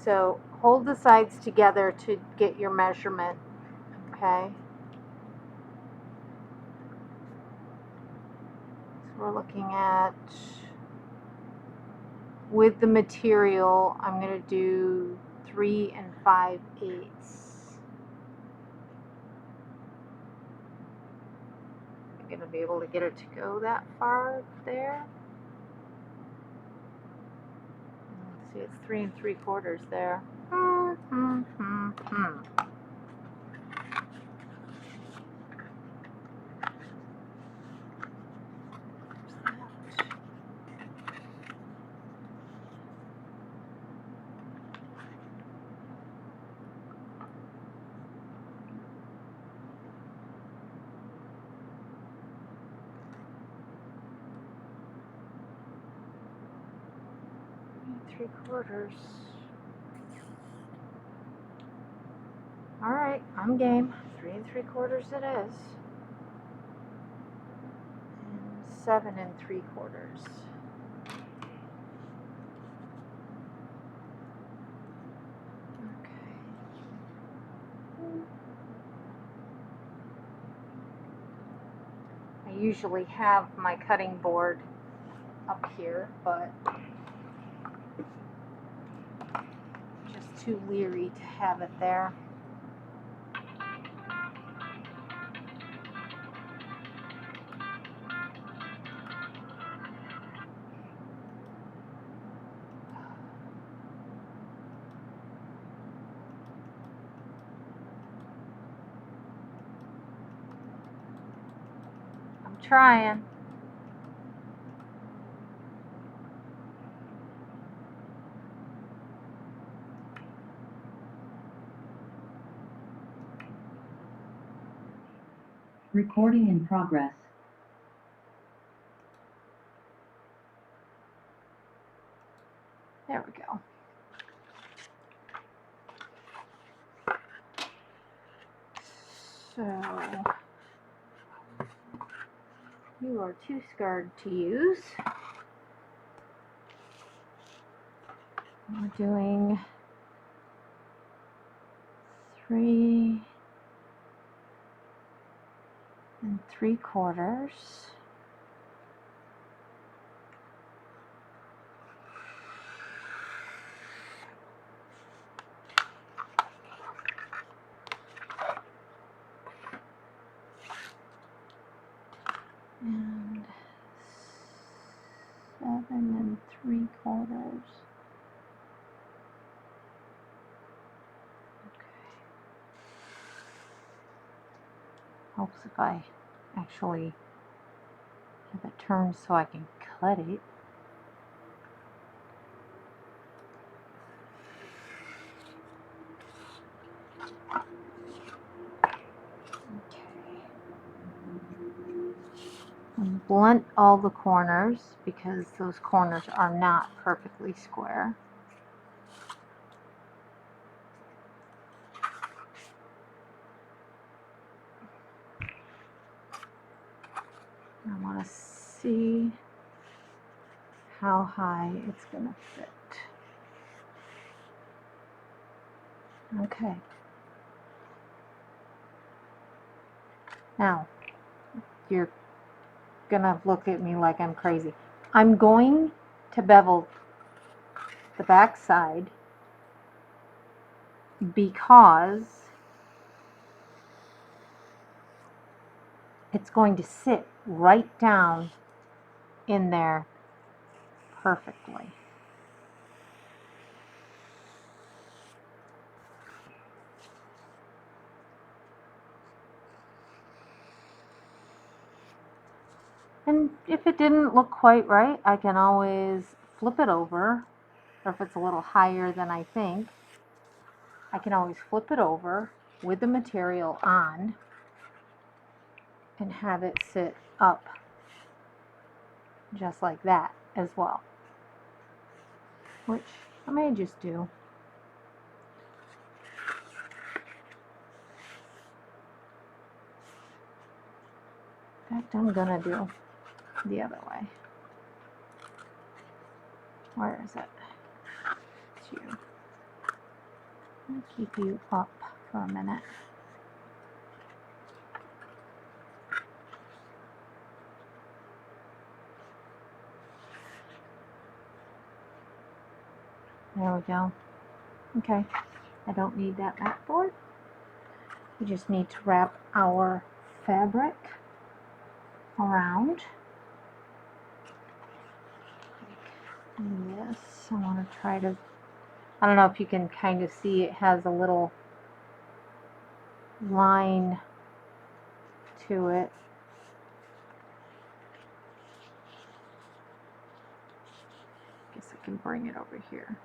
So hold the sides together to get your measurement, okay? So we're looking at, with the material, I'm going to do 3 5/8. I'm going to be able to get it to go that far there. See, it's 3 3/4 there. Three quarters. All right, I'm game. 3 3/4 it is. And 7 3/4. Okay. I usually have my cutting board up here, but just too leery to have it there. I'm trying. Recording in progress. There we go. So, you are too scared to use. We're doing 3 3/4. And 7 3/4. Helps if I actually have it turned so I can cut it. And blunt all the corners because those corners are not perfectly square. I want to see how high it's going to fit. Okay. Now, you're going to look at me like I'm crazy. I'm going to bevel the back side because it's going to sit right down in there perfectly. And if it didn't look quite right, I can always flip it over, or if it's a little higher than I think, I can always flip it over with the material on and have it sit up just like that as well, which I may just do. In fact, I'm gonna do the other way. Where is it? It's you. I'm gonna keep you up for a minute. There we go. Okay, I don't need that mat board. We just need to wrap our fabric around. Yes, I want to try to, I don't know if you can kind of see it has a little line to it. Guess I can bring it over here.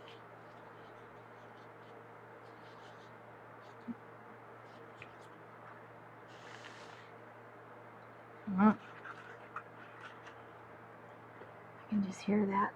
I can just hear that.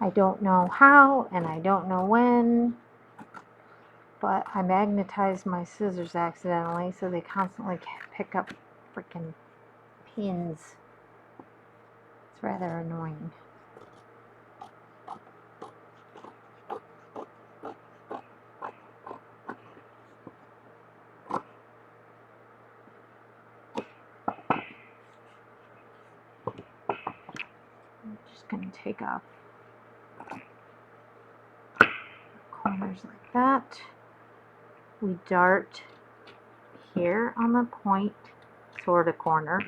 I don't know how and I don't know when, but I magnetized my scissors accidentally, so they constantly pick up freaking pins. It's rather annoying. I'm just going to take off corners like that. We dart here on the point toward a corner.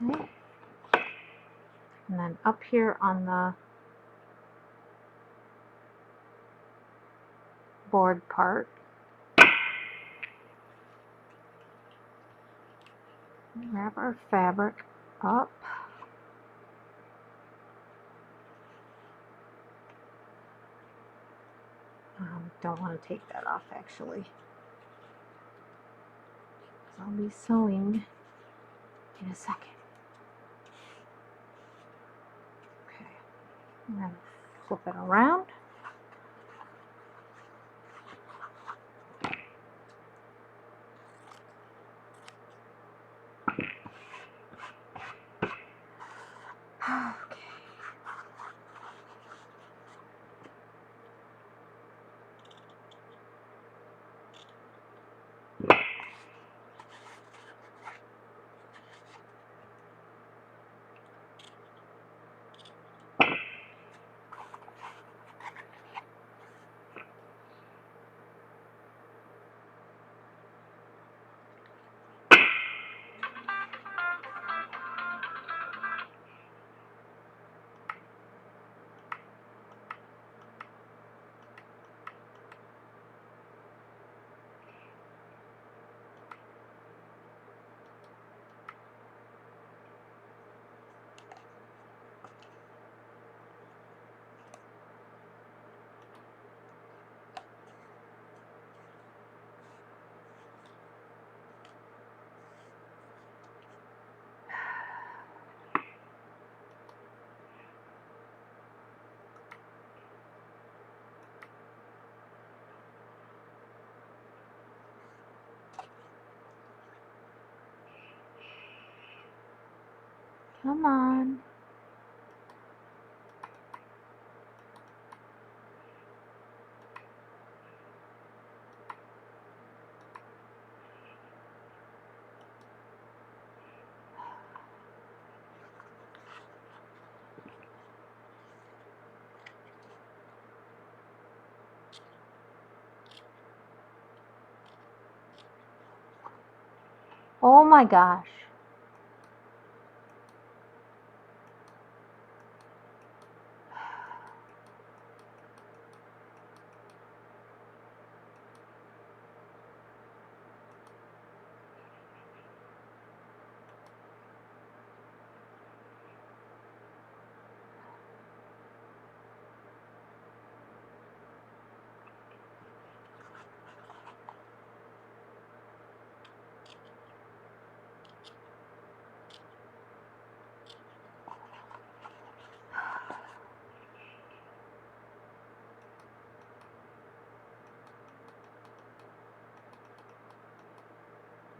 Okay. And then up here on the board part, wrap our fabric up. Don't want to take that off actually, 'cause I'll be sewing in a second. Okay, I'm going to flip it around. Okay. Come on. Oh my gosh.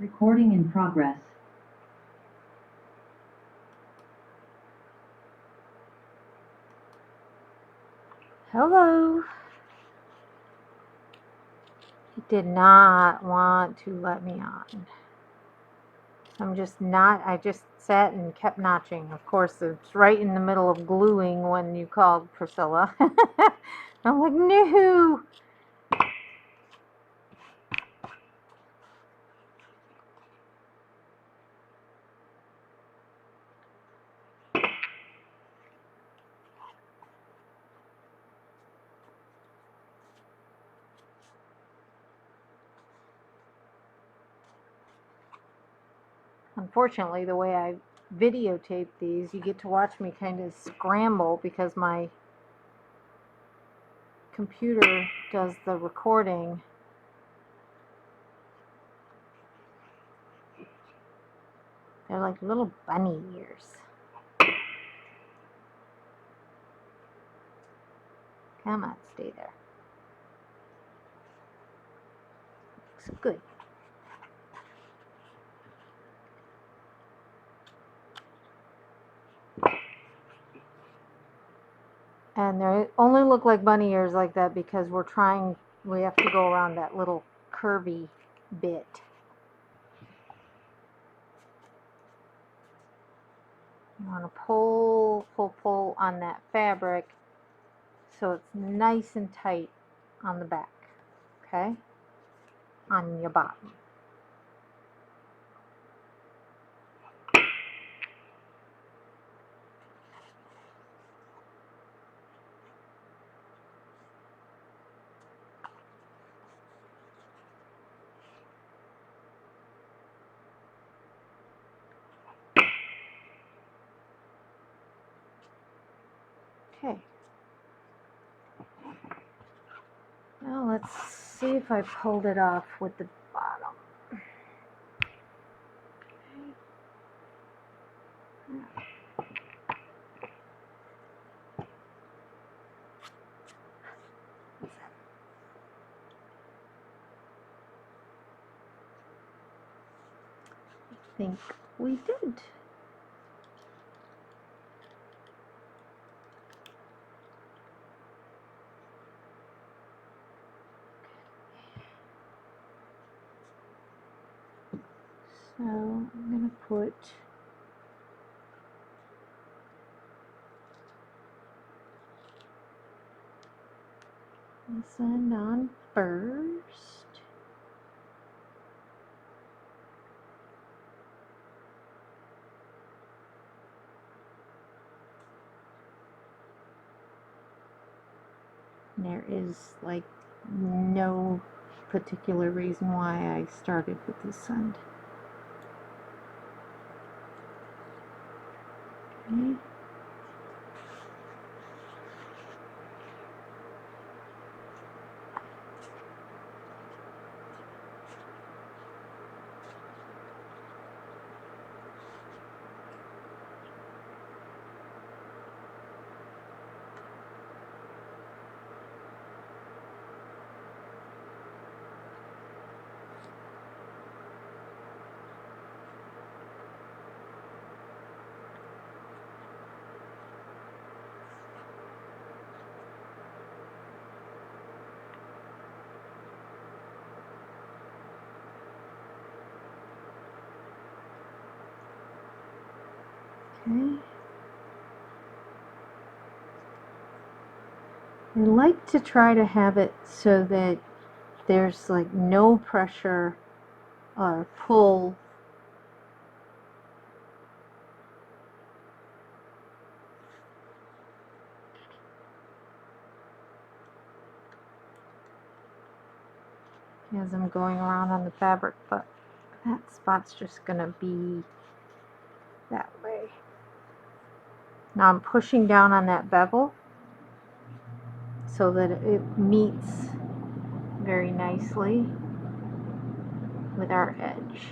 Recording in progress. Hello. It did not want to let me on. I'm just not, I just sat and kept notching. Of course, it's right in the middle of gluing when you called, Priscilla. I'm like, no. Unfortunately, the way I videotape these, you get to watch me kind of scramble because my computer does the recording. They're like little bunny ears. Come on, stay there. Looks good. And they only look like bunny ears like that because we have to go around that little curvy bit. You want to pull, pull, pull on that fabric so it's nice and tight on the back, okay? On your bottom. Okay. Now let's see if I pulled it off with the bottom. think we did. So I'm going to put this end on first. There is like no particular reason why I started with this end. Okay. Okay. I like to try to have it so that there's like no pressure or pull as I'm going around on the fabric, but that spot's just gonna be that way. Now I'm pushing down on that bevel so that it meets very nicely with our edge.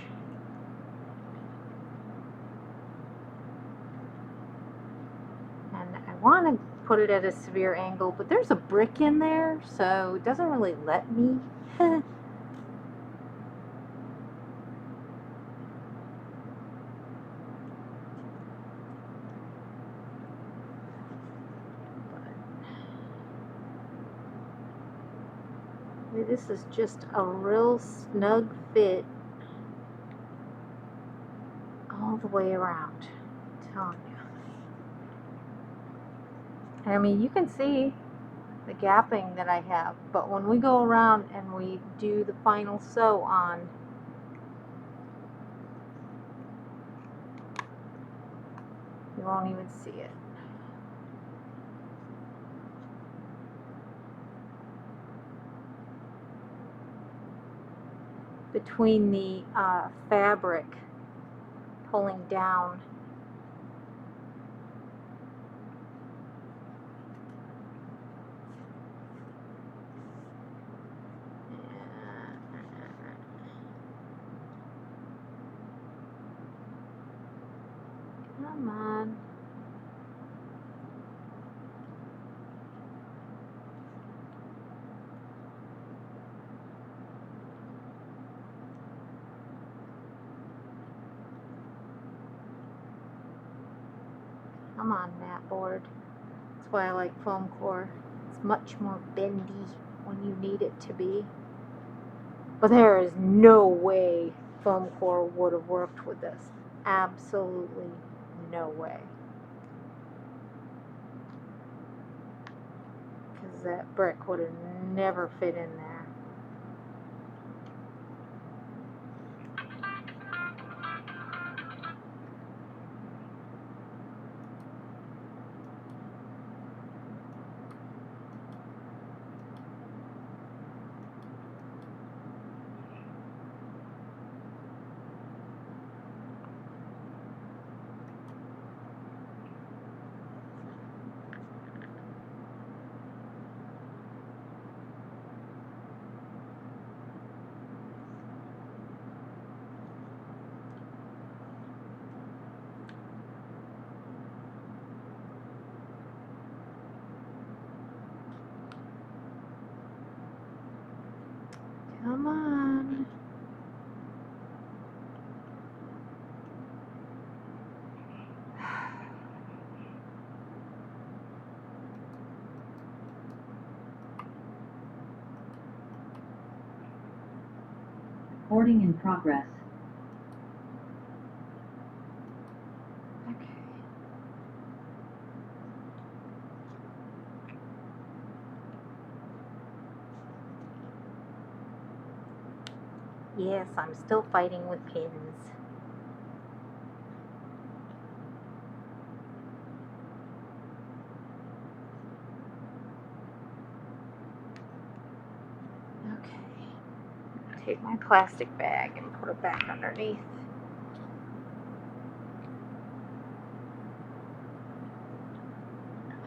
And I want to put it at a severe angle, but there's a brick in there, so it doesn't really let me. This is just a real snug fit all the way around. I'm telling you. I mean, you can see the gapping that I have, but when we go around and we do the final sew on, you won't even see it. Between the fabric pulling down come on. Come on, mat board. That's why I like foam core. It's much more bendy when you need it to be. But there is no way foam core would have worked with this. Absolutely no way. Because that brick would have never fit in there. Come on. Recording in progress. Okay. Yes, I'm still fighting with pins. Okay. Take my plastic bag and put it back underneath.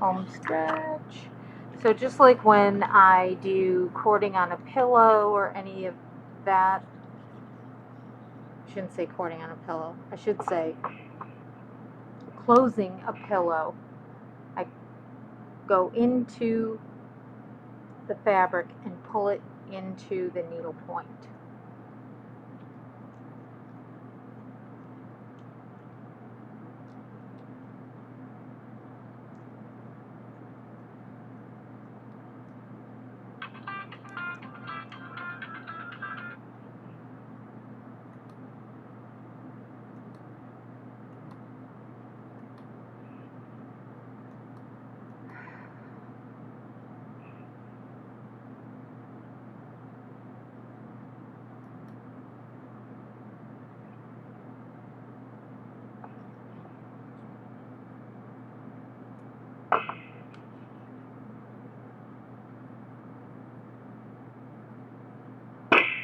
Home stretch. So just like when I do cording on a pillow or any of that, I shouldn't say cording on a pillow, I should say closing a pillow, I go into the fabric and pull it into the needle point.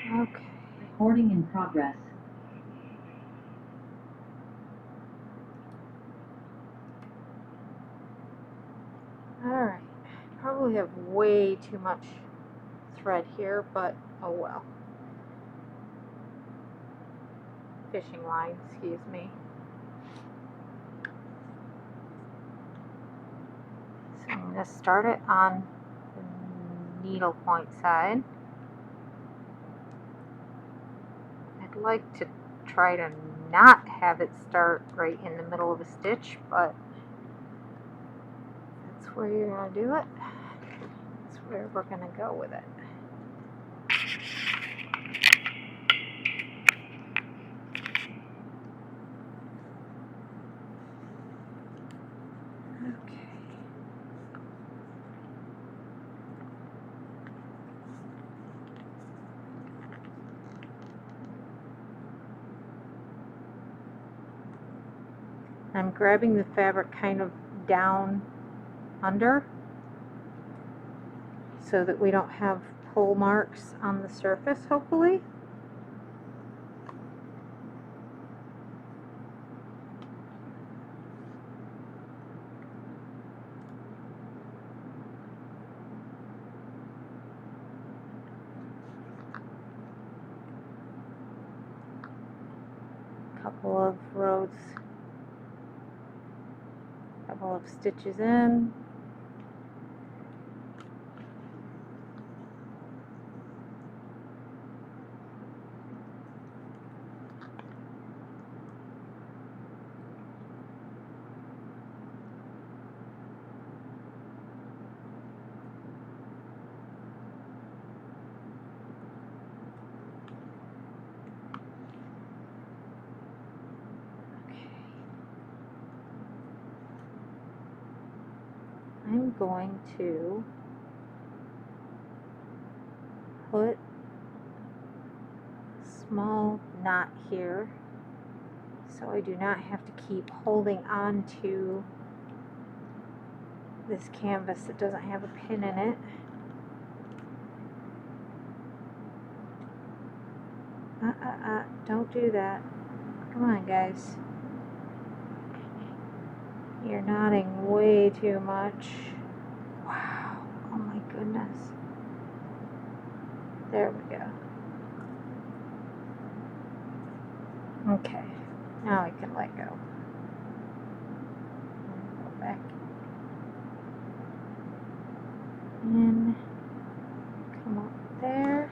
Okay. Recording in progress. Alright. Probably have way too much thread here, but oh well. Fishing line, excuse me. So I'm going to start it on the needle point side. I'd like to try to not have it start right in the middle of a stitch, but that's where you're going to do it. That's where we're going to go with it. Okay. I'm grabbing the fabric kind of down under so that we don't have pull marks on the surface, hopefully. Couple of rows, couple of stitches in. I'm going to put a small knot here so I do not have to keep holding on to this canvas that doesn't have a pin in it. Don't do that. Come on, guys. You're knotting way too much. Wow. Oh my goodness. There we go. Okay. Now I can let go. Go back in. Come up there.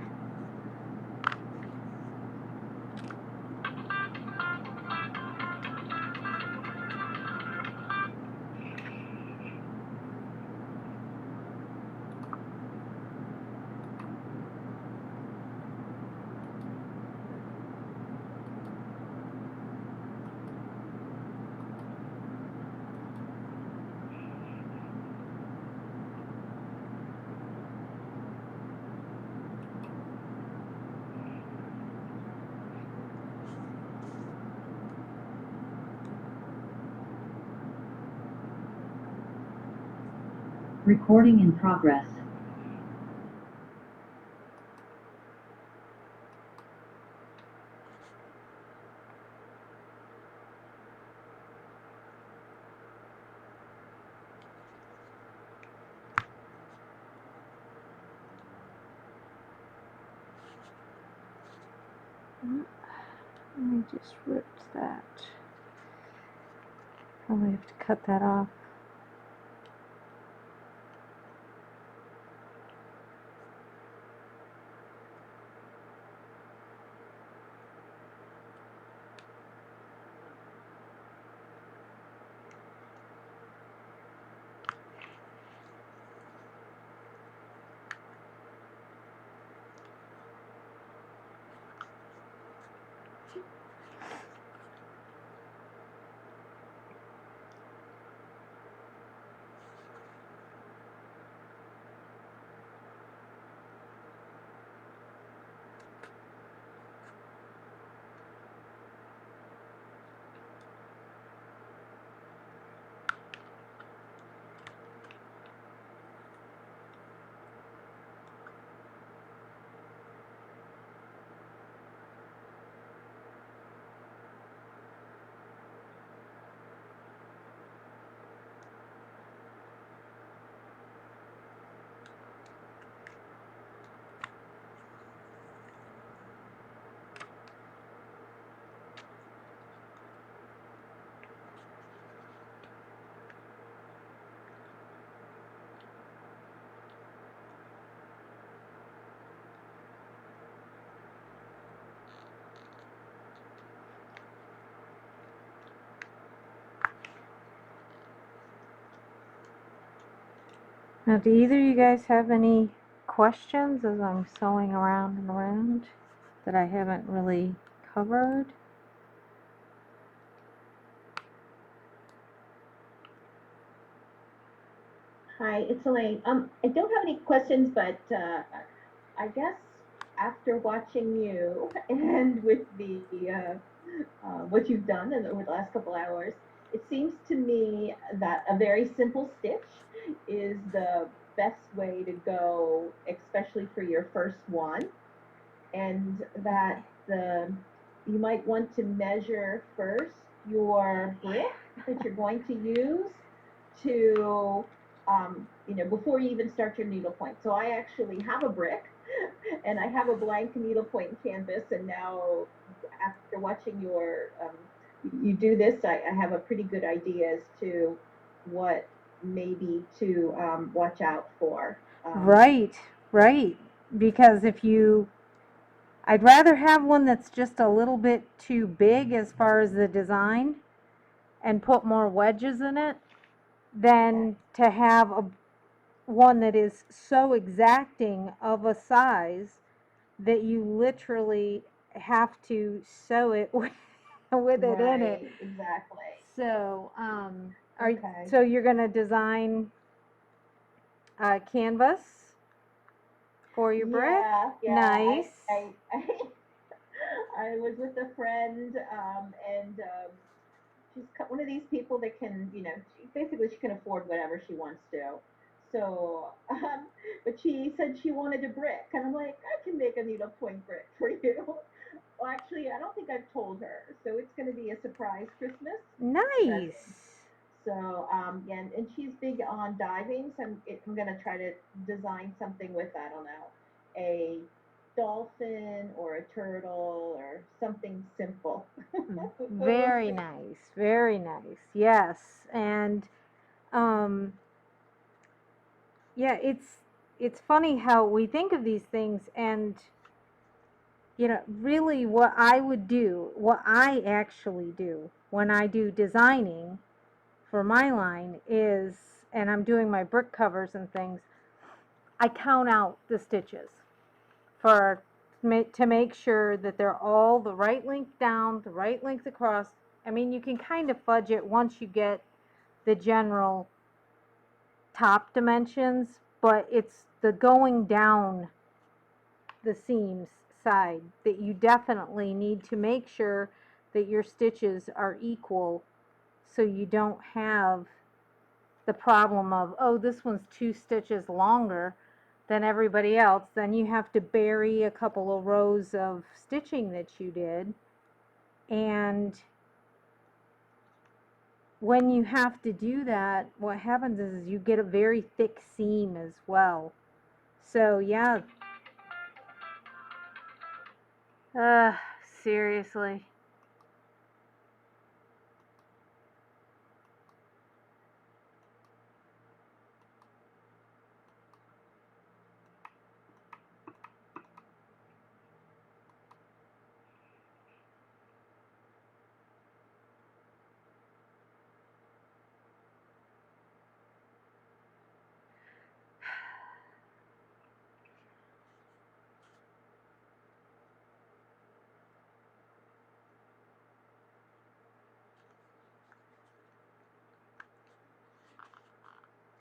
Recording in progress. I just ripped that. Probably have to cut that off. Now, do either of you guys have any questions as I'm sewing around and around that I haven't really covered? Hi, it's Elaine. I don't have any questions, but I guess after watching you and with the what you've done over the last couple hours, it seems to me that a very simple stitch is the best way to go, especially for your first one, and that you might want to measure first your brick that you're going to use to before you even start your needlepoint. So I actually have a brick and I have a blank needlepoint canvas, and now after watching you do this, I have a pretty good idea as to what maybe to watch out for. Right, right. Because I'd rather have one that's just a little bit too big as far as the design and put more wedges in it than to have one that is so exacting of a size that you literally have to sew it with it in it. Right, exactly. So, Okay. so you're gonna design a canvas for your brick? Yeah. Nice. I was with a friend, and she's one of these people that can, she can afford whatever she wants to. So, but she said she wanted a brick, and I'm like, I can make a needlepoint brick for you. Well, actually, I don't think I've told her, so it's going to be a surprise Christmas present. Nice. So, yeah, and she's big on diving, so I'm going to try to design something with, I don't know, a dolphin or a turtle or something simple. So we'll Very see. nice. Very nice. Yes. And um yeah, it's funny how we think of these things, and really what I would do, what I actually do when I do designing for my line is, and I'm doing my brick covers and things, I count out the stitches for to make sure that they're all the right length down, the right length across. I mean, you can kind of fudge it once you get the general top dimensions, but it's the going down the seams side that you definitely need to make sure that your stitches are equal so you don't have the problem of, oh, this one's 2 stitches longer than everybody else, then you have to bury a couple of rows of stitching that you did. And when you have to do that, what happens is you get a very thick seam as well. So yeah, seriously.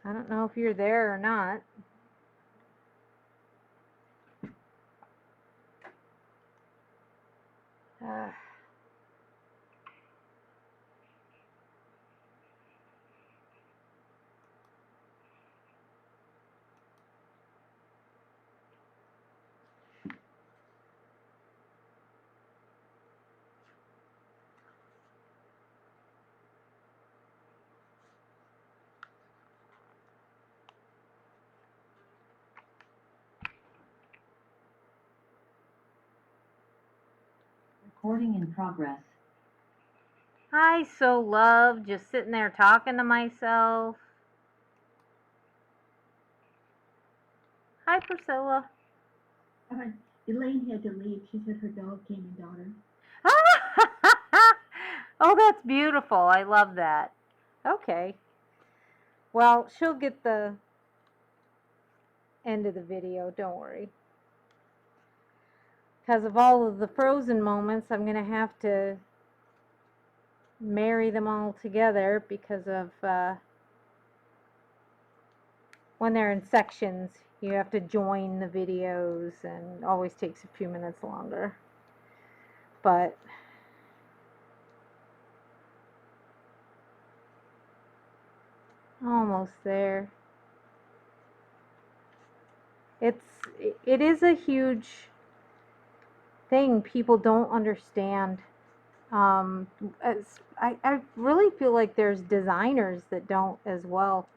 I don't know if you're there or not. Uh, Recording in progress. I so love just sitting there talking to myself. Hi, Priscilla. Elaine had to leave. She said her dog came and got her. Oh, that's beautiful. I love that. Okay. Well, she'll get the end of the video, don't worry. Because of all of the frozen moments, I'm going to have to marry them all together because of when they're in sections, you have to join the videos and it always takes a few minutes longer. But almost there. It is a huge thing people don't understand. I really feel like there's designers that don't as well.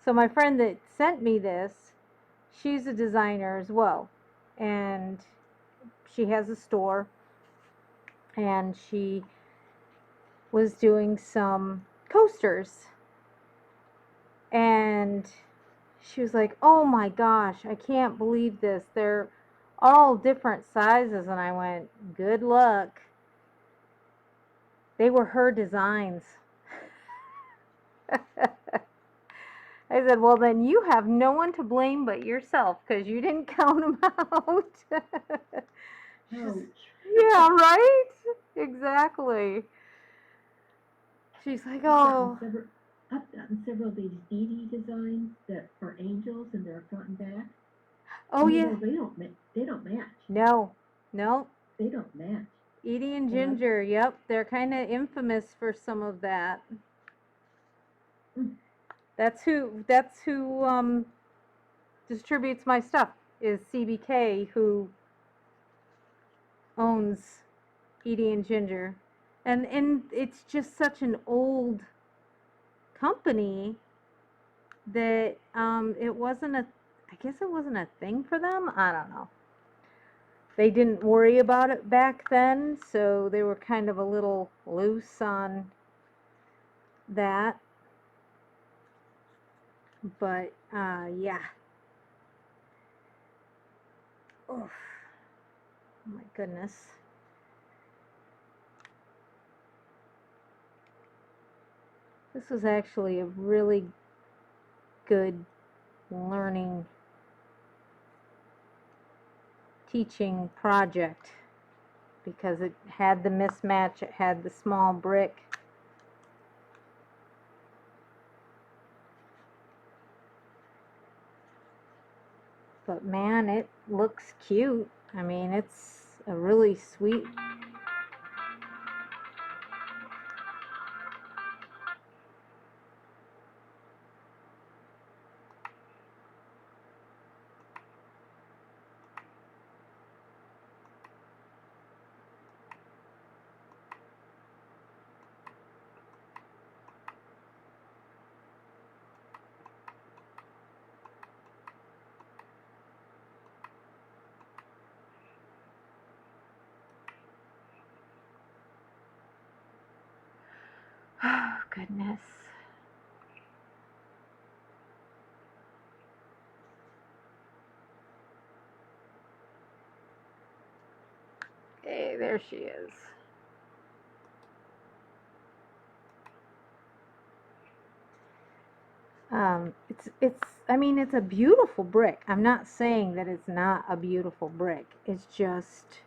So my friend that sent me this, she's a designer as well, and she has a store, and she was doing some coasters, and she was like, oh my gosh, I can't believe this, they're all different sizes. And I went, good luck. They were her designs. I said, well, then you have no one to blame but yourself because you didn't count them out. Ouch. Yeah, right? Exactly. She's like, oh. I've gotten several of these Edie designs that are angels and they're front and back. Oh, and yeah. They don't match. No. They don't match. Edie and Ginger, yep. They're kind of infamous for some of that. Mm. That's who distributes my stuff, is CBK, who owns Edie and Ginger. And it's just such an old company that it wasn't I guess it wasn't a thing for them. I don't know. They didn't worry about it back then, so they were kind of a little loose on that. But yeah. Oh my goodness. This was actually a really good learning teaching project because it had the mismatch, it had the small brick. But man, it looks cute. I mean, it's a really sweet. goodness. Hey, there she is. I mean, it's a beautiful brick. I'm not saying that it's not a beautiful brick. It's just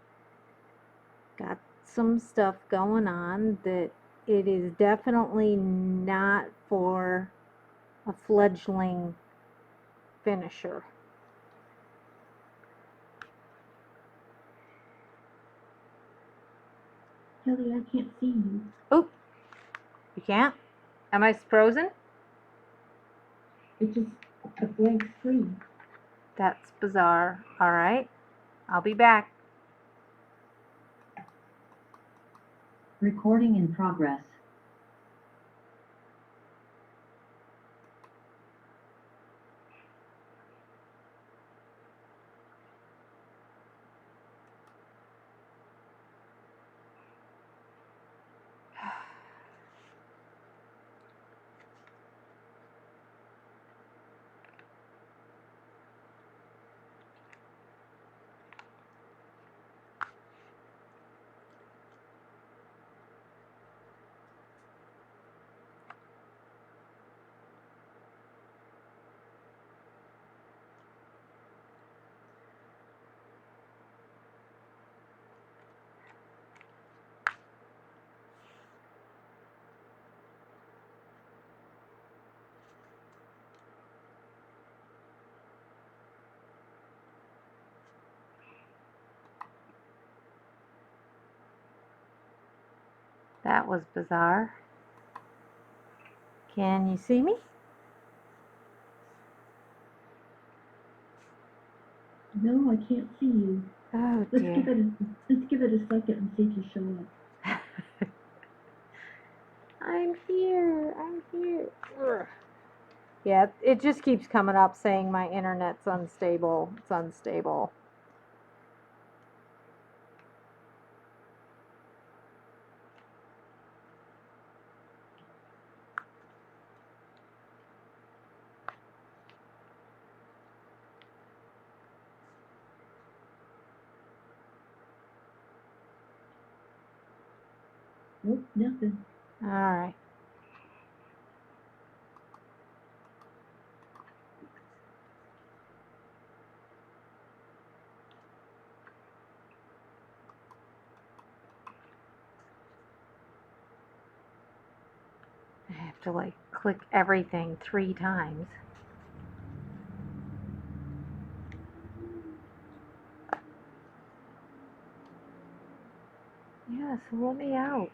got some stuff going on that it is definitely not for a fledgling finisher. Kelly, I can't see you. Oh, you can't? Am I frozen? It's just a blank screen. That's bizarre. All right, I'll be back. Recording in progress. That was bizarre. Can you see me? No, I can't see you. Oh Let's dear. give it a second and see if you show up. I'm here. I'm here. Ugh. Yeah, it just keeps coming up saying my internet's unstable. It's unstable. Nope, nothing. All right. I have to like click everything 3 times. Yes, let me out.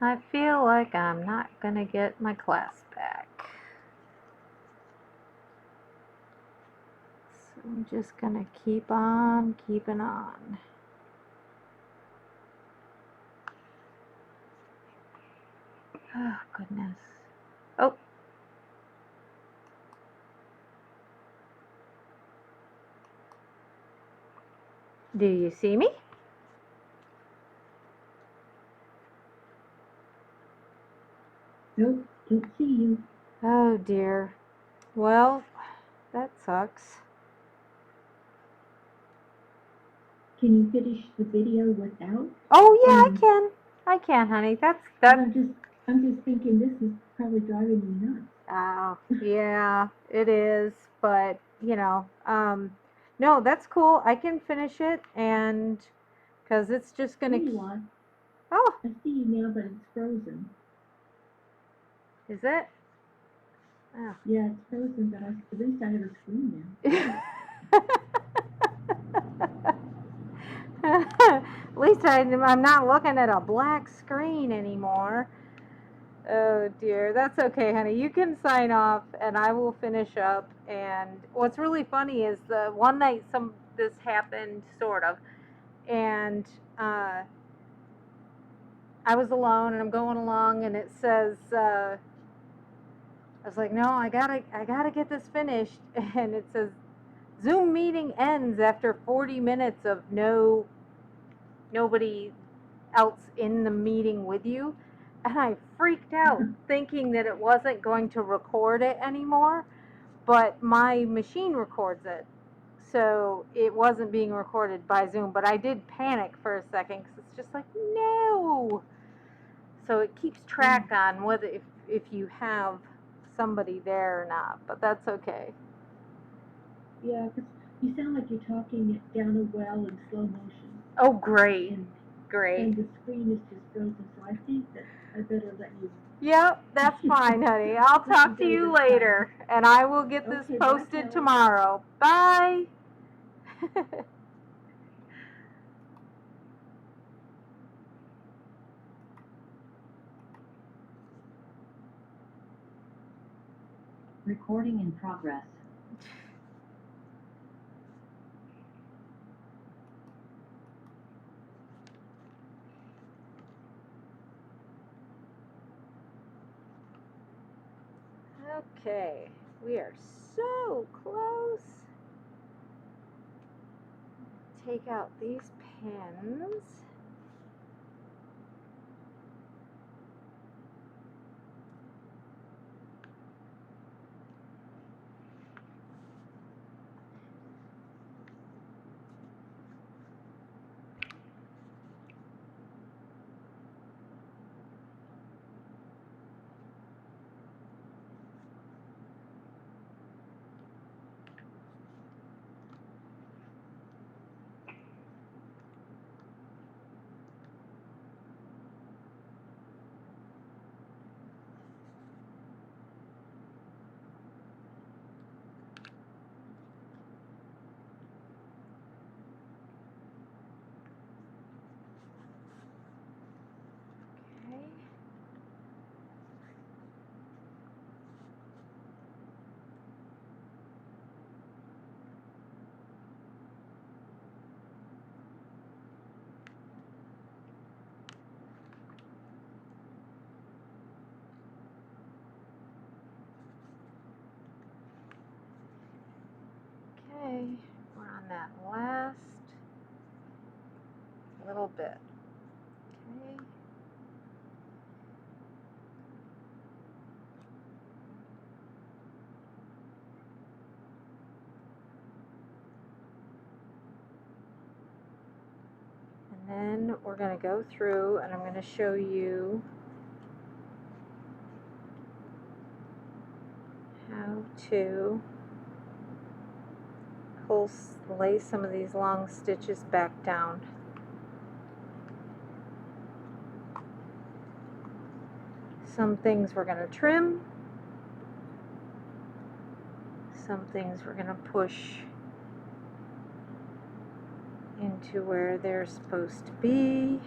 I feel like I'm not gonna get my class back. So I'm just gonna keep on keeping on. Oh, goodness. Oh. Do you see me? Nope, don't see you. Oh dear. Well, that sucks. Can you finish the video without? Oh yeah, I can, honey. That's. I'm just thinking this is probably driving me nuts. Oh, yeah, it is. But no, that's cool. I can finish it, and because it's just There gonna. you are. Oh, I see you now, but it's frozen. is it? Oh. Yeah, it's frozen, but at least I have a screen now. At least I'm not looking at a black screen anymore. Oh dear, that's okay, honey. You can sign off, and I will finish up. And what's really funny is the one night this happened, sort of, and uh, I was alone, and I'm going along, and it says, I was like, no, I gotta get this finished, and it says, Zoom meeting ends after 40 minutes of nobody else in the meeting with you. And I freaked out thinking that it wasn't going to record it anymore, but my machine records it. So it wasn't being recorded by Zoom, but I did panic for a second because it's just like, no. So it keeps track on whether if you have somebody there or not, but that's okay. Yeah, 'cause you sound like you're talking down a well in slow motion. Oh, great. And Great. the screen is just frozen, so I think that I better let you. Yep, that's fine, honey. I'll talk to you later, and I will get this Okay, bye, posted Kelly. tomorrow. Bye. Recording in progress. Okay, we are so close. Take out these pins. Okay. Okay, we're on that last little bit. Okay. And then we're going to go through and I'm going to show you how to lay some of these long stitches back down. Some things we're going to trim, some things we're going to push into where they're supposed to be.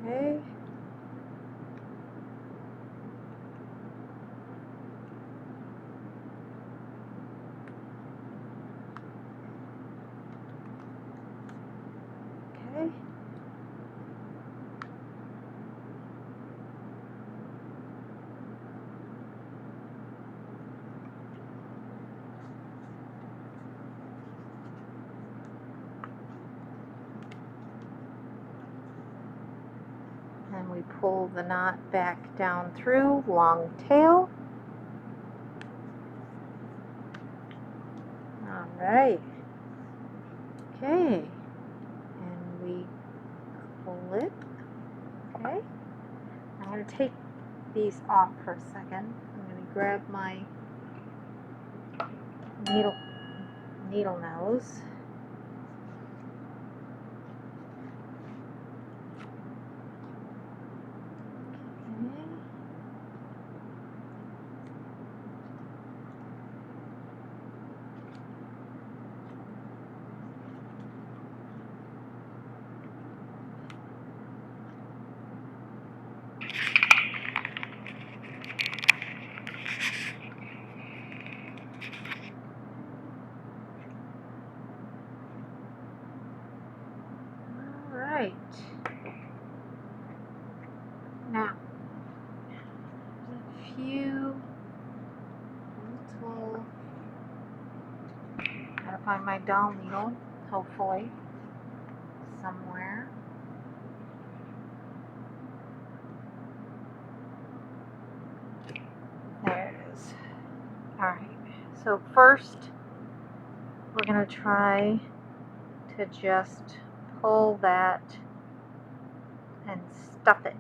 Okay. Okay. And we pull the knot back down through, long tail. All right. Okay. And we clip. Okay. I'm going to take these off for a second. I'm going to grab my needle nose. Okay. right. Now, there's a few little. Gotta find my doll needle, hopefully, somewhere. There it is. Alright, so first we're going to try to just pull that and stuff it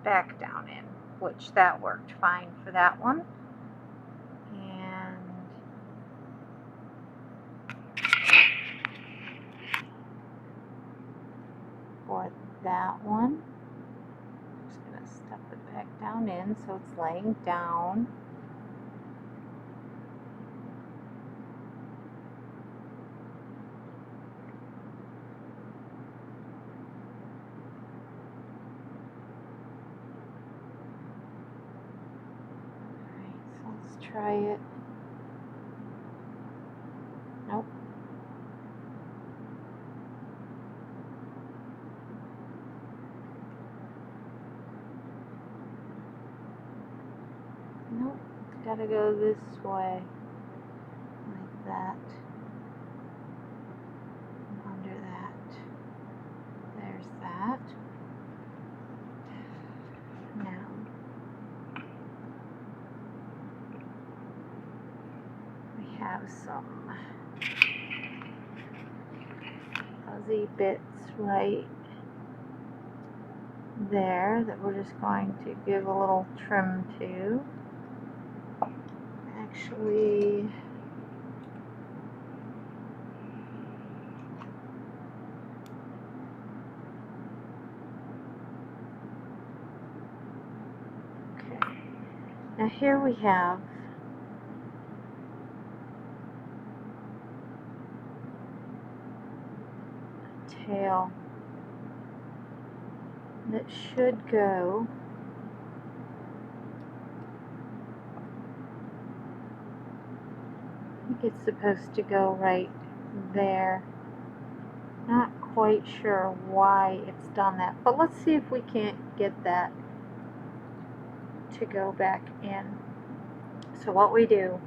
back down in, which that worked fine for that one. And for that one, I'm just going to stuff it back down in so it's laying down. Let's try it. Nope. Nope. Gotta go this way. Like that. Under that. There's that. Now, we have some fuzzy bits right there that we're just going to give a little trim to. Actually, okay. Now here we have a tail that should go I think it's supposed to go right there. Not quite sure why it's done that, but let's see if we can't get that to go back in. So what we do,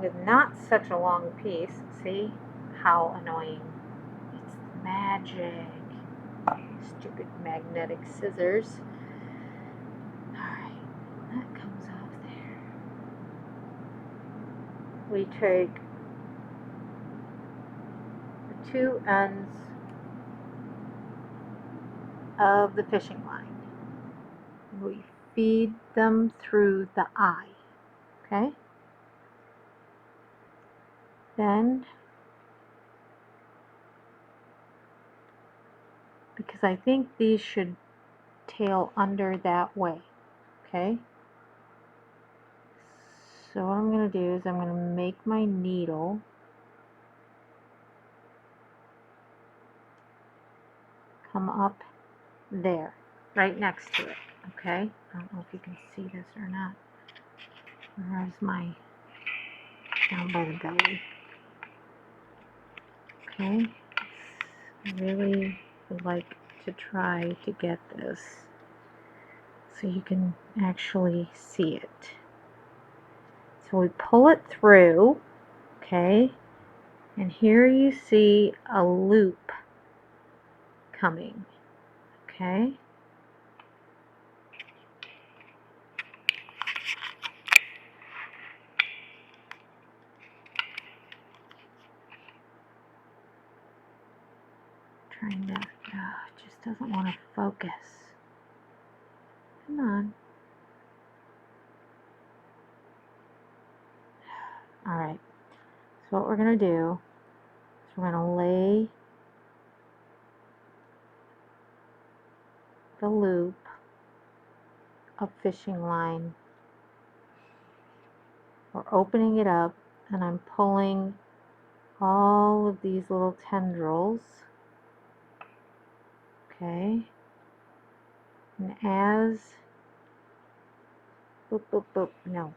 with not such a long piece, see how annoying. It's magic. Stupid magnetic scissors. Alright, that comes off there. We take the two ends of the fishing line. We feed them through the eye. Okay? Then, because I think these should tail under that way. Okay? So what I'm going to do is I'm going to make my needle come up there, right next to it. Okay? I don't know if you can see this or not. Where's my, down by the belly. Okay? I really would like to try to get this so you can actually see it. So we pull it through, okay, and here you see a loop coming, okay. Trying to, it just doesn't want to focus. Come on. Alright, so what we're going to do is we're going to lay the loop of fishing line. We're opening it up and I'm pulling all of these little tendrils. Okay. And as, boop, boop, boop, no,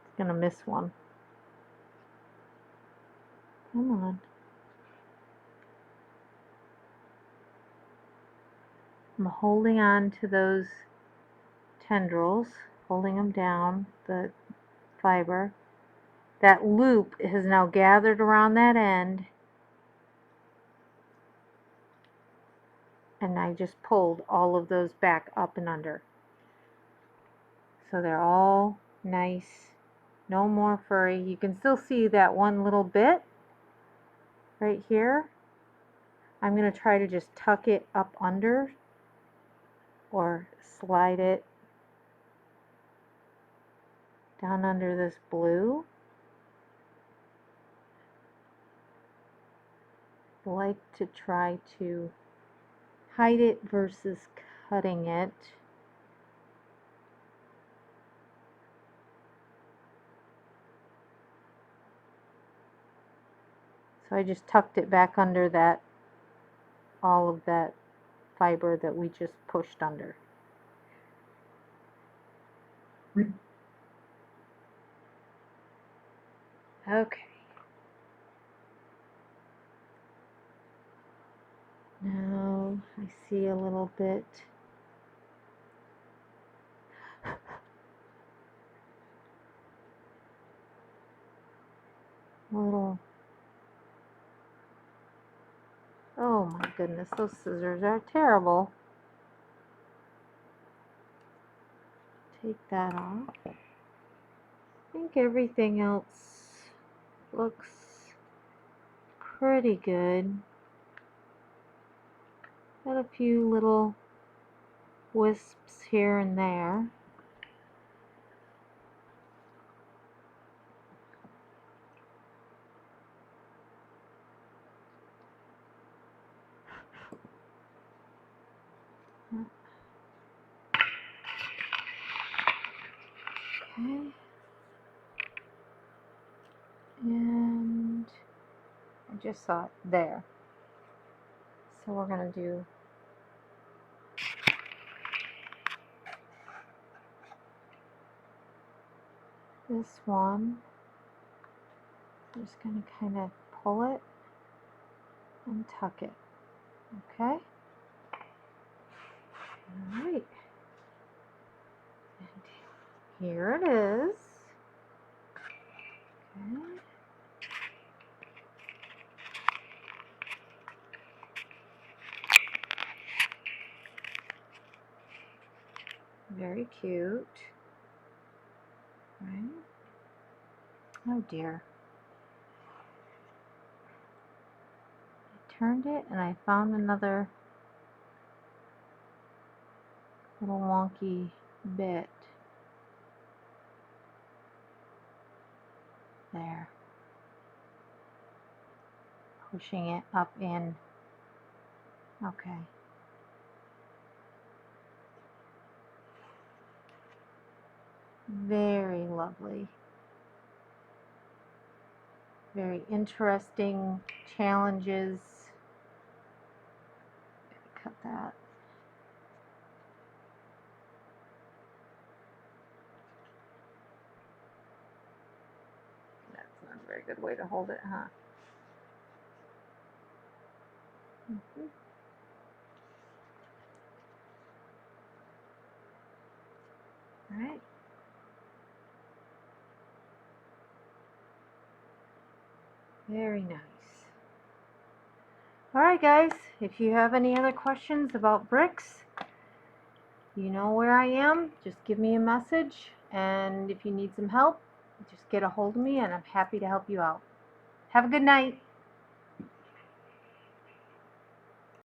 it's going to miss one. Come on. I'm holding on to those tendrils, holding them down, the fiber. That loop has now gathered around that end, and I just pulled all of those back up and under. So they're all nice, no more furry. You can still see that one little bit right here. I'm going to try to just tuck it up under or slide it down under this blue. I like to try to hide it versus cutting it. So I just tucked it back under that, all of that fiber that we just pushed under. Okay. Now I see a little bit. Little. Oh my goodness, those scissors are terrible. Take that off. I think everything else looks pretty good. Got a few little wisps here and there. Okay. And I just saw it there. So we're going to do this one. I'm just going to kind of pull it and tuck it. Okay. All right. And here it is. Okay. Very cute. Right. Oh dear. I turned it and I found another little wonky bit. There. Pushing it up in. Okay. Very lovely. Very interesting challenges. Cut that. That's not a very good way to hold it, huh? All right. Very nice. All right, guys, if you have any other questions about bricks, you know where I am. Just give me a message, and if you need some help, just get a hold of me, and I'm happy to help you out. Have a good night.